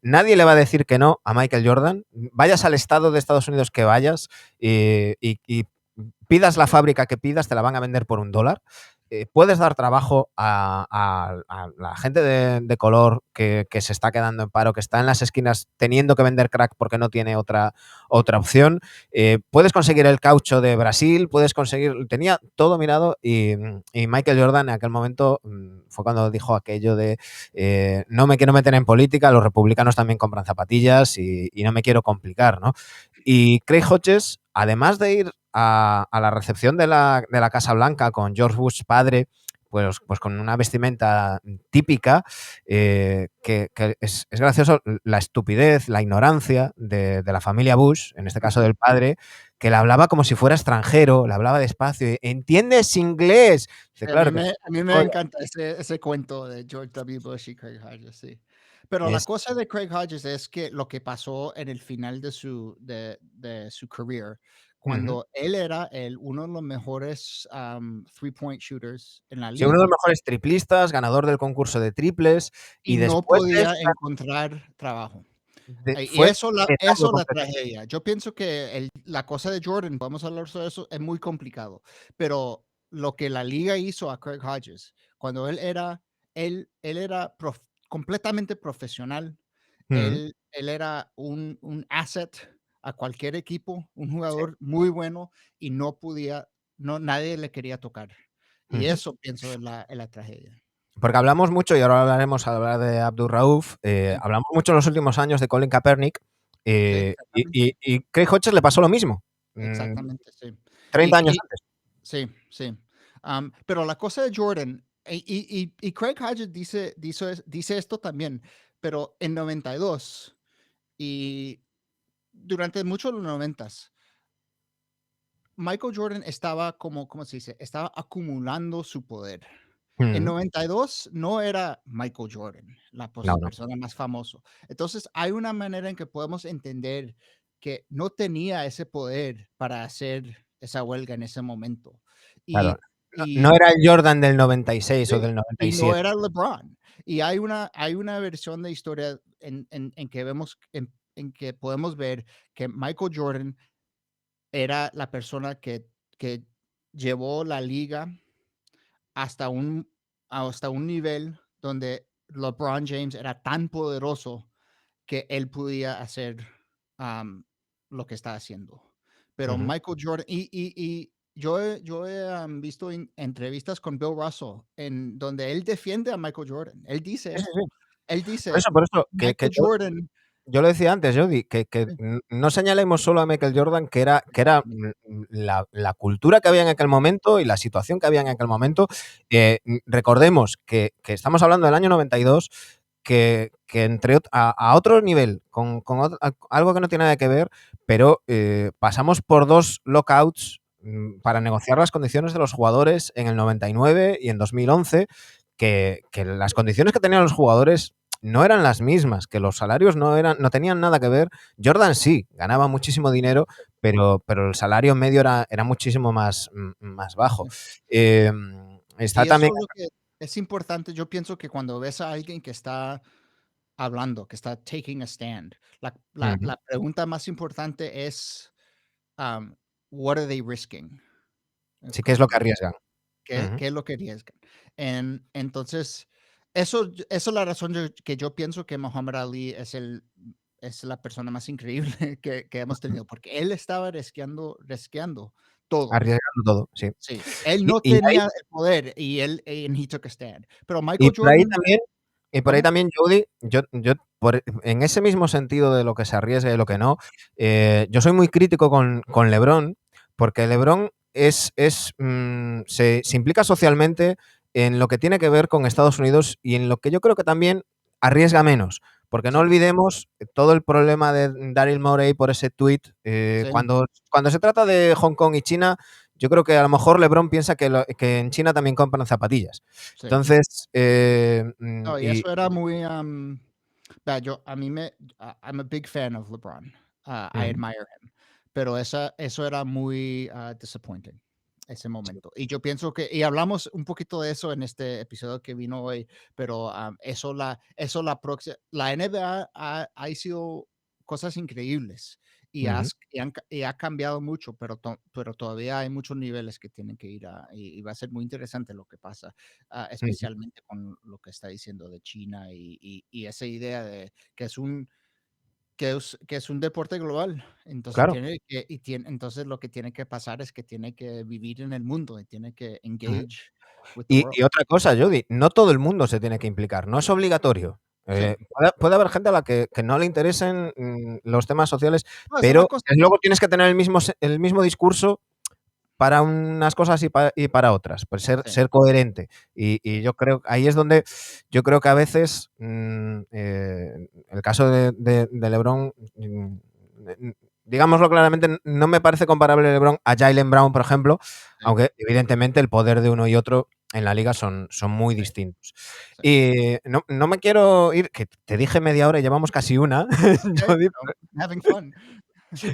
nadie le va a decir que no a Michael Jordan, vayas al estado de Estados Unidos que vayas y pidas la fábrica que pidas, te la van a vender por $1. puedes dar trabajo a la gente de color que se está quedando en paro, que está en las esquinas teniendo que vender crack porque no tiene otra opción. Puedes conseguir el caucho de Brasil, tenía todo mirado y Michael Jordan en aquel momento fue cuando dijo aquello de no me quiero meter en política, los republicanos también compran zapatillas y no me quiero complicar, ¿no? Y Craig Hodges, además de ir a la recepción de la Casa Blanca con George Bush padre, pues con una vestimenta típica, que es gracioso la estupidez, la ignorancia de la familia Bush, en este caso del padre, que le hablaba como si fuera extranjero, le hablaba despacio, ¿entiendes inglés? Dice, claro que A mí me encanta ese cuento de George W. Bush y Craig Hodges, sí. Pero la es, cosa de Craig Hodges es que lo que pasó en el final de su career, ujú. cuando él era uno de los mejores three-point shooters en la Sí, uno de los liga mejores triplistas, ganador del concurso de triples, y y no después de podía esta, encontrar trabajo. Y fue vetado eso la completamente. tragedia. Yo pienso que la cosa de Jordan, podemos hablar sobre eso, es muy complicado, pero lo que la liga hizo a Craig Hodges, cuando él era completamente profesional, Ujú, él era un asset a cualquier equipo, un jugador muy bueno y nadie le quería tocar. Y ujú. eso pienso es la tragedia. Porque hablamos mucho, y ahora hablaremos al hablar de Abdur Rauf, Sí, hablamos mucho en los últimos años de Colin Kaepernick, sí, y, exactamente. Craig Hodges le pasó lo mismo, Exactamente, sí. 30 años antes. Sí, sí. Pero la cosa de Jordan, y Craig Hodges dice esto también, pero en 92 y durante mucho de los 90s, Michael Jordan estaba ¿cómo se dice? Estaba acumulando su poder. En Mm, 92 no era Michael Jordan no, no, persona más famoso. Entonces, hay una manera en que podemos entender que no tenía ese poder para hacer esa huelga en ese momento. claro. Y No y era el Jordan del 96 o sí, del y no 97. era LeBron. Y hay una versión de historia en que vemos en que podemos ver que Michael Jordan era la persona que llevó la liga hasta hasta un nivel donde LeBron James era tan poderoso que él podía hacer lo que está haciendo. Pero Ujú. Michael Jordan, y yo he visto entrevistas con Bill Russell en donde él defiende a Michael Jordan. Él dice Sí, sí, sí. esto. Él Por dice, eso, que Michael Jordan, yo lo decía antes, Jody, que sí, no señalemos solo a Michael Jordan, que era exactamente, la cultura que había en aquel momento y la situación que había en aquel momento. Recordemos que estamos hablando del año 92, que a otro nivel, con algo que no tiene nada que ver, pero pasamos por dos lockouts para negociar las condiciones de los jugadores en el 99 y en 2011, que las condiciones que tenían los jugadores no eran las mismas, que los salarios no tenían nada que ver. Jordan sí, ganaba muchísimo dinero, pero el salario medio era muchísimo más bajo. sí. Eh, está Y eso también. es lo que es importante. Yo pienso que cuando ves a alguien que está hablando, que está taking a stand, Ujú. la pregunta más importante es, um, what are they risking? Sí, que es lo que Como arriesgan. Ujú. qué es lo que arriesgan? Entonces, eso es la razón que yo pienso que Muhammad Ali es la persona más increíble que hemos tenido, porque él estaba risqueando todo. Arriesgando todo, sí. Sí, él Y, no y ahí tenía el poder y he took a stand. Pero Y Michael por ahí Jordan, también y por ahí ¿cómo? también, Jody, en ese mismo sentido de lo que se arriesga y lo que no, yo soy muy crítico con LeBron, porque LeBron se implica socialmente en lo que tiene que ver con Estados Unidos y en lo que yo creo que también arriesga menos. Porque no Sí, olvidemos todo el problema de Daryl Morey por ese tuit. sí, Cuando se trata de Hong Kong y China, yo creo que a lo mejor LeBron piensa que en China también compran zapatillas. sí. Entonces, No, y y eso era muy, vea, I'm a big fan of LeBron. I ujú, admire him. Pero eso era muy, disappointing, ese sí, momento. Y yo pienso y hablamos un poquito de eso en este episodio que vino hoy, pero, la NBA ha sido cosas increíbles. Ujú. y ha cambiado mucho, pero todavía hay muchos niveles que tienen que ir y va a ser muy interesante lo que pasa, Ujú. especialmente con lo que está diciendo de China y esa idea de que es un deporte global. Entonces Claro. entonces lo que tiene que pasar es que tiene que vivir en el mundo y tiene que Ujú. engage with the Y world. otra cosa, Jody, no todo el mundo se tiene que implicar, no es obligatorio. Sí. Puede haber gente a la que no le interesen, los temas sociales, No, es una pero cosa. luego tienes que tener el mismo discurso para unas cosas y para otras, pues Sí, ser coherente. Y yo creo ahí es donde yo creo que a veces, el caso de LeBron, digámoslo claramente, no me parece comparable LeBron a Jaylen Brown, por ejemplo, sí, aunque evidentemente el poder de uno y otro en la liga son muy sí, distintos. sí. Y no me quiero ir, que te dije media hora y llevamos casi una, Okay, Jody. having fun.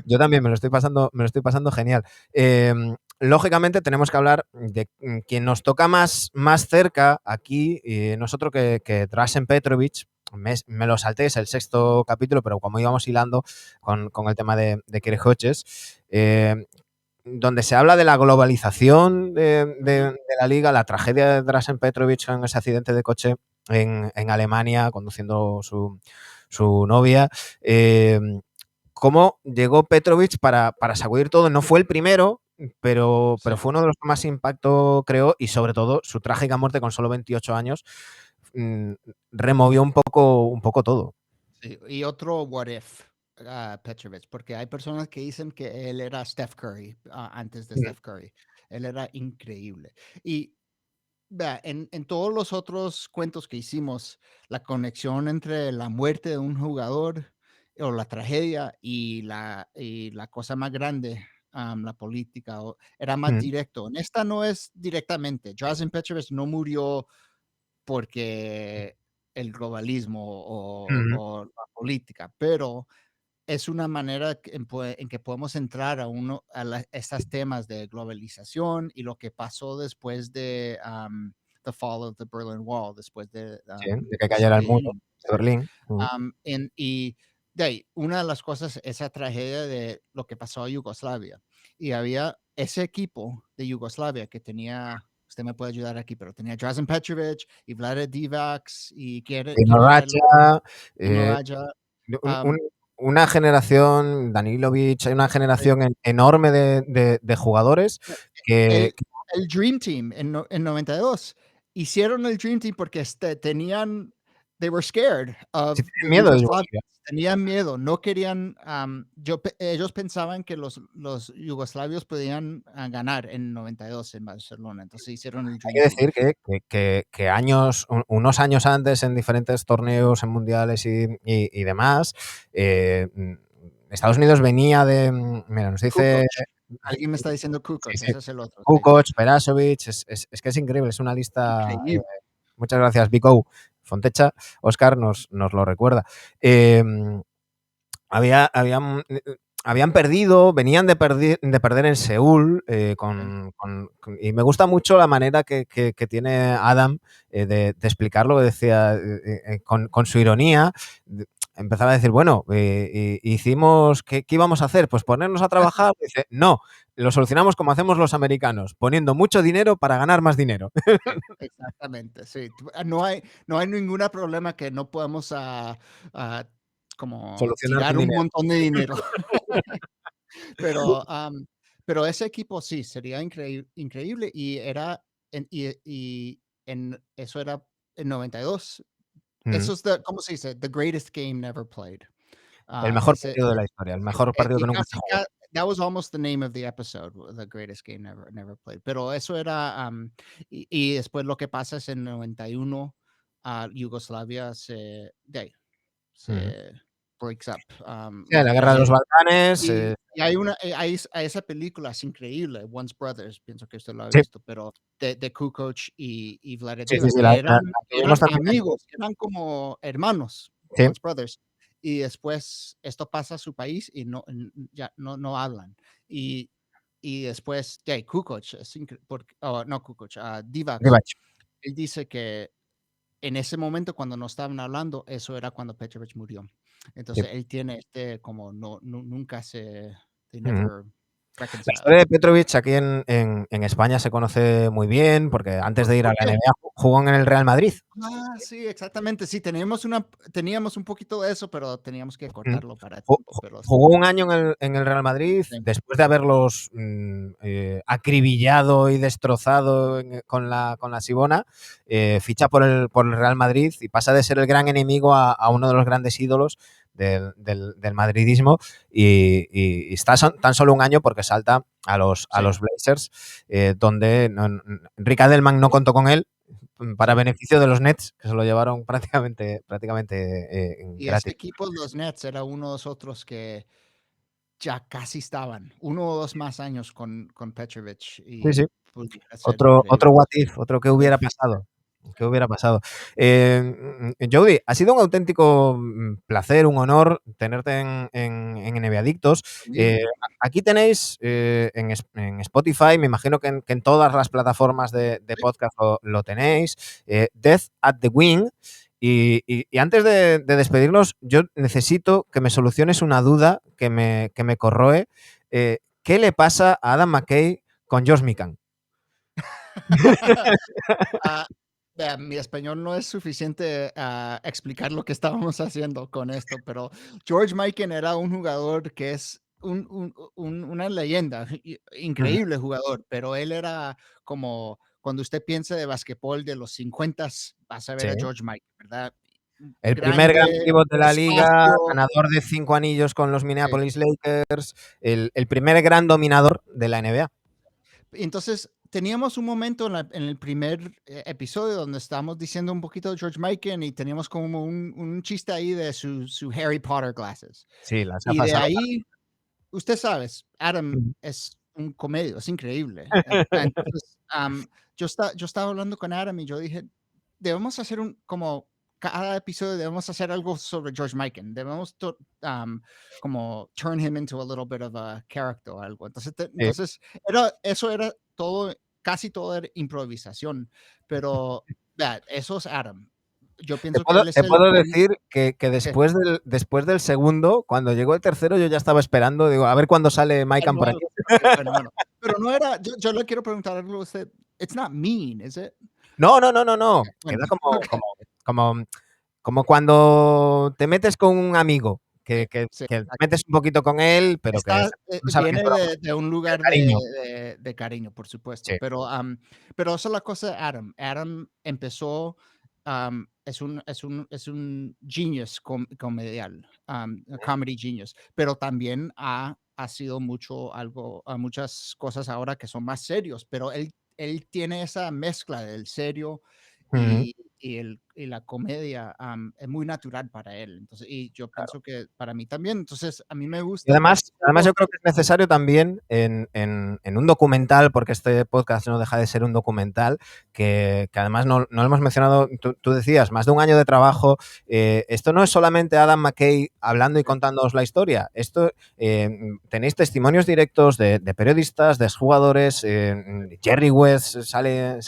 Yo también me lo estoy pasando genial. Lógicamente tenemos que hablar de quien nos toca más cerca aquí, nosotros que Drazen Petrovic. Me lo salté, es el sexto capítulo, pero como íbamos hilando con el tema de Kirk Hodges, donde se habla de la globalización Ujú. de la liga, la tragedia de Drazen Petrovic en ese accidente de coche en Alemania, conduciendo su novia. Cómo llegó Petrovic para sacudir todo. No fue el primero, pero Sí, fue uno de los que más impacto creó y sobre todo su trágica muerte con solo 28 años mm, removió un poco todo. sí. Y otro what if, Petrovich, porque hay personas que dicen que él era Steph Curry, antes de Mm, Steph Curry. Él era increíble. Y vea, en todos los otros cuentos que hicimos, la conexión entre la muerte de un jugador o la tragedia y la cosa más grande, la política, era más mm, directo. En esta no es directamente. Drazen Petrovic no murió porque el globalismo ujú. o la política, pero es una manera en que podemos entrar estos temas de globalización y lo que pasó después de the fall of the Berlin Wall, después de Sí, de que ese cayera el muro Berlín. de Berlín. Y de ahí, una de las cosas, esa tragedia de lo que pasó a Yugoslavia. Y había ese equipo de Yugoslavia que tenía, usted me puede ayudar aquí, pero tenía Drazen Petrovic y Vlade Divac y quién Dino era el Racha, Dino eh, Radja. un- un- una generación, Danilovic, hay una generación enorme de jugadores que, El el Dream Team en 92 hicieron el Dream Team porque, tenían they were scared sí of tienen the miedo de Yugoslavians, Yugoslavia. tenían miedo, no querían, ellos pensaban que los yugoslavios podían, ganar en 92 en Barcelona, entonces hicieron el Hay Dream que Team. decir que unos años antes en diferentes torneos, en mundiales y demás, Estados Unidos venía de, mira, nos dice Kukoc, alguien me está diciendo sí, Kukoc, sí, ese es el otro, sí, Kukoc, Perasovic, es que es increíble, es una lista, increíble. muchas gracias, Vico, Fontecha, Óscar nos lo recuerda. Em, habían perdido, venían de perder en Seúl, y me gusta mucho la manera que tiene Adam de explicarlo, decía, con su ironía, empezaba a decir, bueno, hicimos, ¿qué íbamos a hacer? Pues ponernos a trabajar. Dice, no, lo solucionamos como hacemos los americanos, poniendo mucho dinero para ganar más dinero. Sí, exactamente, sí. No hay ningún problema que no podamos, como Solucionar tirar con un dinero. montón de dinero. Pero, pero ese equipo sí, sería increíble y era eso era en 92. Mm. Eso es ¿cómo se dice? The greatest game never played. El mejor Ese partido de la historia, el sí, mejor partido y que nunca se casi jugó. that was almost the name of the episode, the greatest game never played. Pero eso era, y después lo que pasa es en 91, Yugoslavia Ujú. se breaks up, Sí, la guerra de los Balcanes, y hay esa película, es increíble, Once Brothers, pienso que usted lo ha sí, visto, pero de Kukoc y Vlade sí, sí, Divac, sí, que la eran tuvimos también en amigos, eran como hermanos, sí, Once Brothers. Y después esto pasa a su país y ya no hablan. Y después, Kukoc, no Kukoc, Divac, Divac. él dice que en ese momento cuando no estaban hablando, eso era cuando Petrovic murió. Entonces él tiene como nunca they Ujú. never La reconcile. historia de Petrovic aquí en España se conoce muy bien porque antes de ir a ¿Por la qué? NBA jugó en el Real Madrid. Sí, exactamente. Sí, teníamos un poquito de eso, pero teníamos que Mm. cortarlo para tiempo, pero Jugó un año en el Real Madrid sí, después de haberlos acribillado y destrozado con la Sibona. Ficha por el Real Madrid y pasa de ser el gran enemigo a uno de los grandes ídolos del madridismo y está tan solo un año porque salta a los sí, Blazers, donde Rick Adelman no contó con él para sí. beneficio de los Nets, que se lo llevaron prácticamente Y ese gratis. equipo, los Nets, era uno de los otros que ya casi estaban, 1 o 2 más años con Petrovic Sí, sí. y pudiera ser Otro what increíbles. if, otro qué Sí, hubiera pasado. ¿Qué hubiera pasado? Jody, ha sido un auténtico placer, un honor tenerte en NBA Adictos. lo mismo. Aquí tenéis en Spotify, me imagino que en todas las plataformas de Sí, podcast lo tenéis, Death at the Wing. Y antes de despedirnos, yo necesito que me soluciones una duda que me corroe. ¿Qué le pasa a Adam McKay con Josh Mikan? Ah, vea, mi español no es suficiente a explicar lo que estábamos haciendo con esto, pero George Mikan era un jugador que es una leyenda, Ujú. increíble jugador, pero él era como cuando usted piensa de basquetbol de los 50, vas a ver Sí. a George Mikan, ¿verdad? El primer gran Grande, pívot de la liga, espacio. ganador de 5 anillos con los Minneapolis Lakers, el primer gran dominador de la NBA. Entonces, teníamos un momento en el primer episodio donde estábamos diciendo un poquito de George Mikan y teníamos como un chiste ahí de su Harry Potter glasses. Sí, las Y gafas de ahora. ahí, usted sabe, Adam Ujú. es un comedio, es increíble. Entonces, yo estaba hablando con Adam y yo dije, debemos hacer como cada episodio debemos hacer algo sobre George Mikan. Debemos como turn him into a little bit of a character o algo. Entonces, Sí. eso era todo, casi todo era improvisación, pero eso es Adam. Yo Te pienso que puedo él es te el puedo un decir que que después del segundo, cuando llegó el tercero, yo ya estaba esperando, digo, a ver cuándo sale Maikan por bueno, aquí. bueno. Pero no era, yo le quiero preguntar algo a usted. It's not mean, is it? No, no, no, no, no. Bueno, Queda como okey. como como cuando te metes con un amigo, Sí, que sí, te exacto. metes un poquito con él, pero que Está, no sabe que es viene broma, de un de lugar cariño. de cariño, por supuesto, Sí, pero esa es la cosa de Adam. Adam empezó, es un genius comedial, a comedy genius, pero también ha sido muchas cosas ahora que son más serios, pero él tiene esa mezcla del serio ujú, y la comedia, es muy natural para él. Entonces, y yo claro. pienso que para mí también. Entonces, a mí me Y gusta además hacerlo. yo creo que es necesario también en un documental, porque este podcast no deja de ser un documental, que además no lo hemos mencionado, tú decías, más de un año de trabajo. Esto no es solamente Adam McKay hablando y contándoos la historia. Esto tenéis testimonios directos de periodistas, de jugadores, Jerry West sale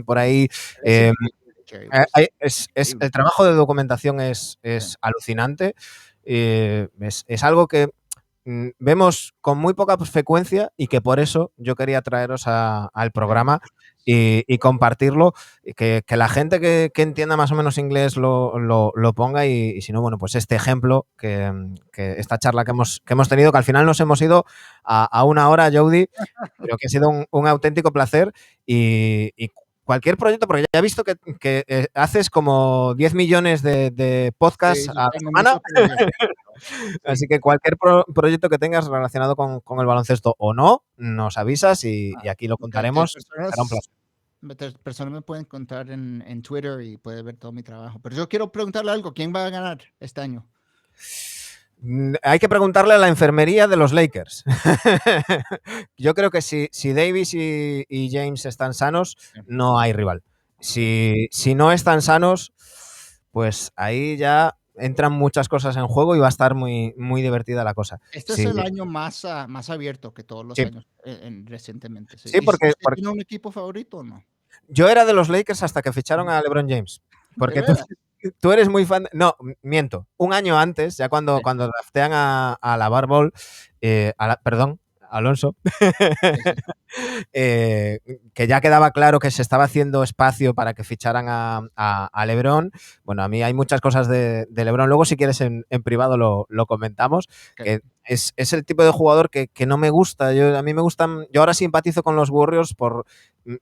por ahí. Es eh, increíble, Jerry West. el Increíble. trabajo de documentación es Sí, alucinante. Es algo que vemos con muy poca frecuencia y que por eso yo quería traeros al sí. programa y compartirlo, y que la gente que entienda más o menos inglés lo ponga y si no, bueno, pues este ejemplo, que esta charla que hemos tenido, que al final nos hemos ido a una hora, Jody, pero que ha sido un auténtico placer y cualquier proyecto, porque ya he visto que haces como 10 millones de podcasts Sí, yo a la tengo semana. muchos proyectos. Sí. Así que cualquier proyecto que tengas relacionado con el baloncesto o no, nos avisas y aquí lo Okey, de contaremos. Será un placer. personas me pueden encontrar en Twitter y puede ver todo mi trabajo. Pero yo quiero preguntarle algo, ¿quién va a ganar este año? Hay que preguntarle a la enfermería de los Lakers. Yo creo que si Davis y James están sanos, Sí, no hay rival. sí. Si no están sanos, pues ahí ya entran muchas cosas en juego y va a estar muy, muy divertida la cosa. Este es Sí, el año más abierto que todos los sí, años, recientemente, sí. sí, ¿Y porque, usted tiene un equipo favorito o no? yo era de los Lakers hasta que ficharon a LeBron James. ¿De Porque tú, veras? Tú eres muy fan. No, miento. Un año antes, ya cuando draftean a la Ball, perdón, Alonso, que ya quedaba claro que se estaba haciendo espacio para que ficharan a LeBron. Bueno, a mí hay muchas cosas de LeBron. Luego, si quieres, en privado lo comentamos. Okay. Que es el tipo de jugador que no me gusta. A mí me gustan. Yo ahora simpatizo con los Warriors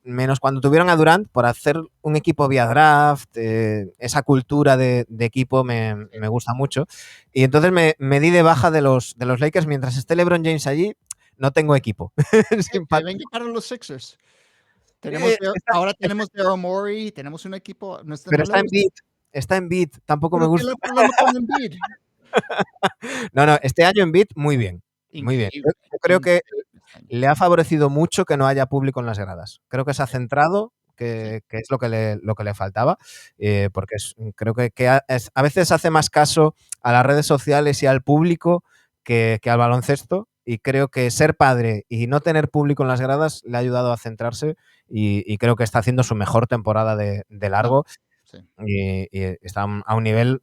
menos cuando tuvieron a Durant, por hacer un equipo vía draft. Esa cultura de equipo me gusta mucho. Y entonces me di de baja de los Lakers. Mientras esté LeBron James allí, no tengo equipo. Que venga para los Sixers. Ahora tenemos Daryl Morey, tenemos un equipo. Pero está en beat, tampoco me gusta. ¿Qué es el problema con Embiid? No, este año en beat muy bien. Muy bien. Yo creo que le ha favorecido mucho que no haya público en las gradas. Creo que se ha centrado, que es lo que le faltaba, porque creo que a veces hace más caso a las redes sociales y al público que al baloncesto, y creo que ser padre y no tener público en las gradas le ha ayudado a centrarse, y creo que está haciendo su mejor temporada de largo, y está a un nivel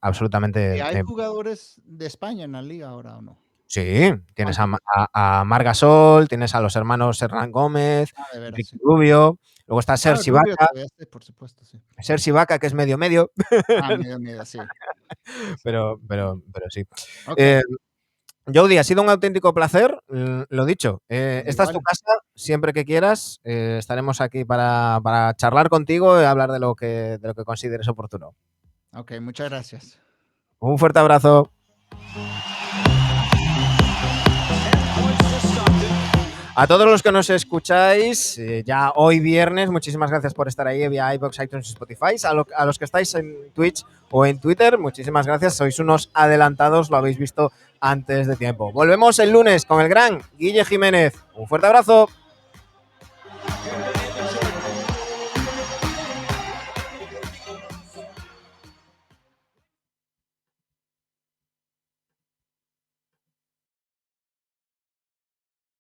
absolutamente... ¿Y hay jugadores de España en la liga ahora o no? Sí, tienes a Marc Gasol, tienes a los hermanos Hernán Gómez, Ricky Rubio, luego está Serge Ibaka. Por supuesto, sí. Serge Ibaka, que es medio. Medio, sí. Pero sí. Okay. Jody, ha sido un auténtico placer, lo dicho. Esta es tu casa, siempre que quieras. Estaremos aquí para charlar contigo y hablar de lo que consideres oportuno. Ok, muchas gracias. Un fuerte abrazo. A todos los que nos escucháis, ya hoy viernes, muchísimas gracias por estar ahí vía iVoox, iTunes y Spotify. A los que estáis en Twitch o en Twitter, muchísimas gracias. Sois unos adelantados, lo habéis visto antes de tiempo. Volvemos el lunes con el gran Guille Jiménez. Un fuerte abrazo.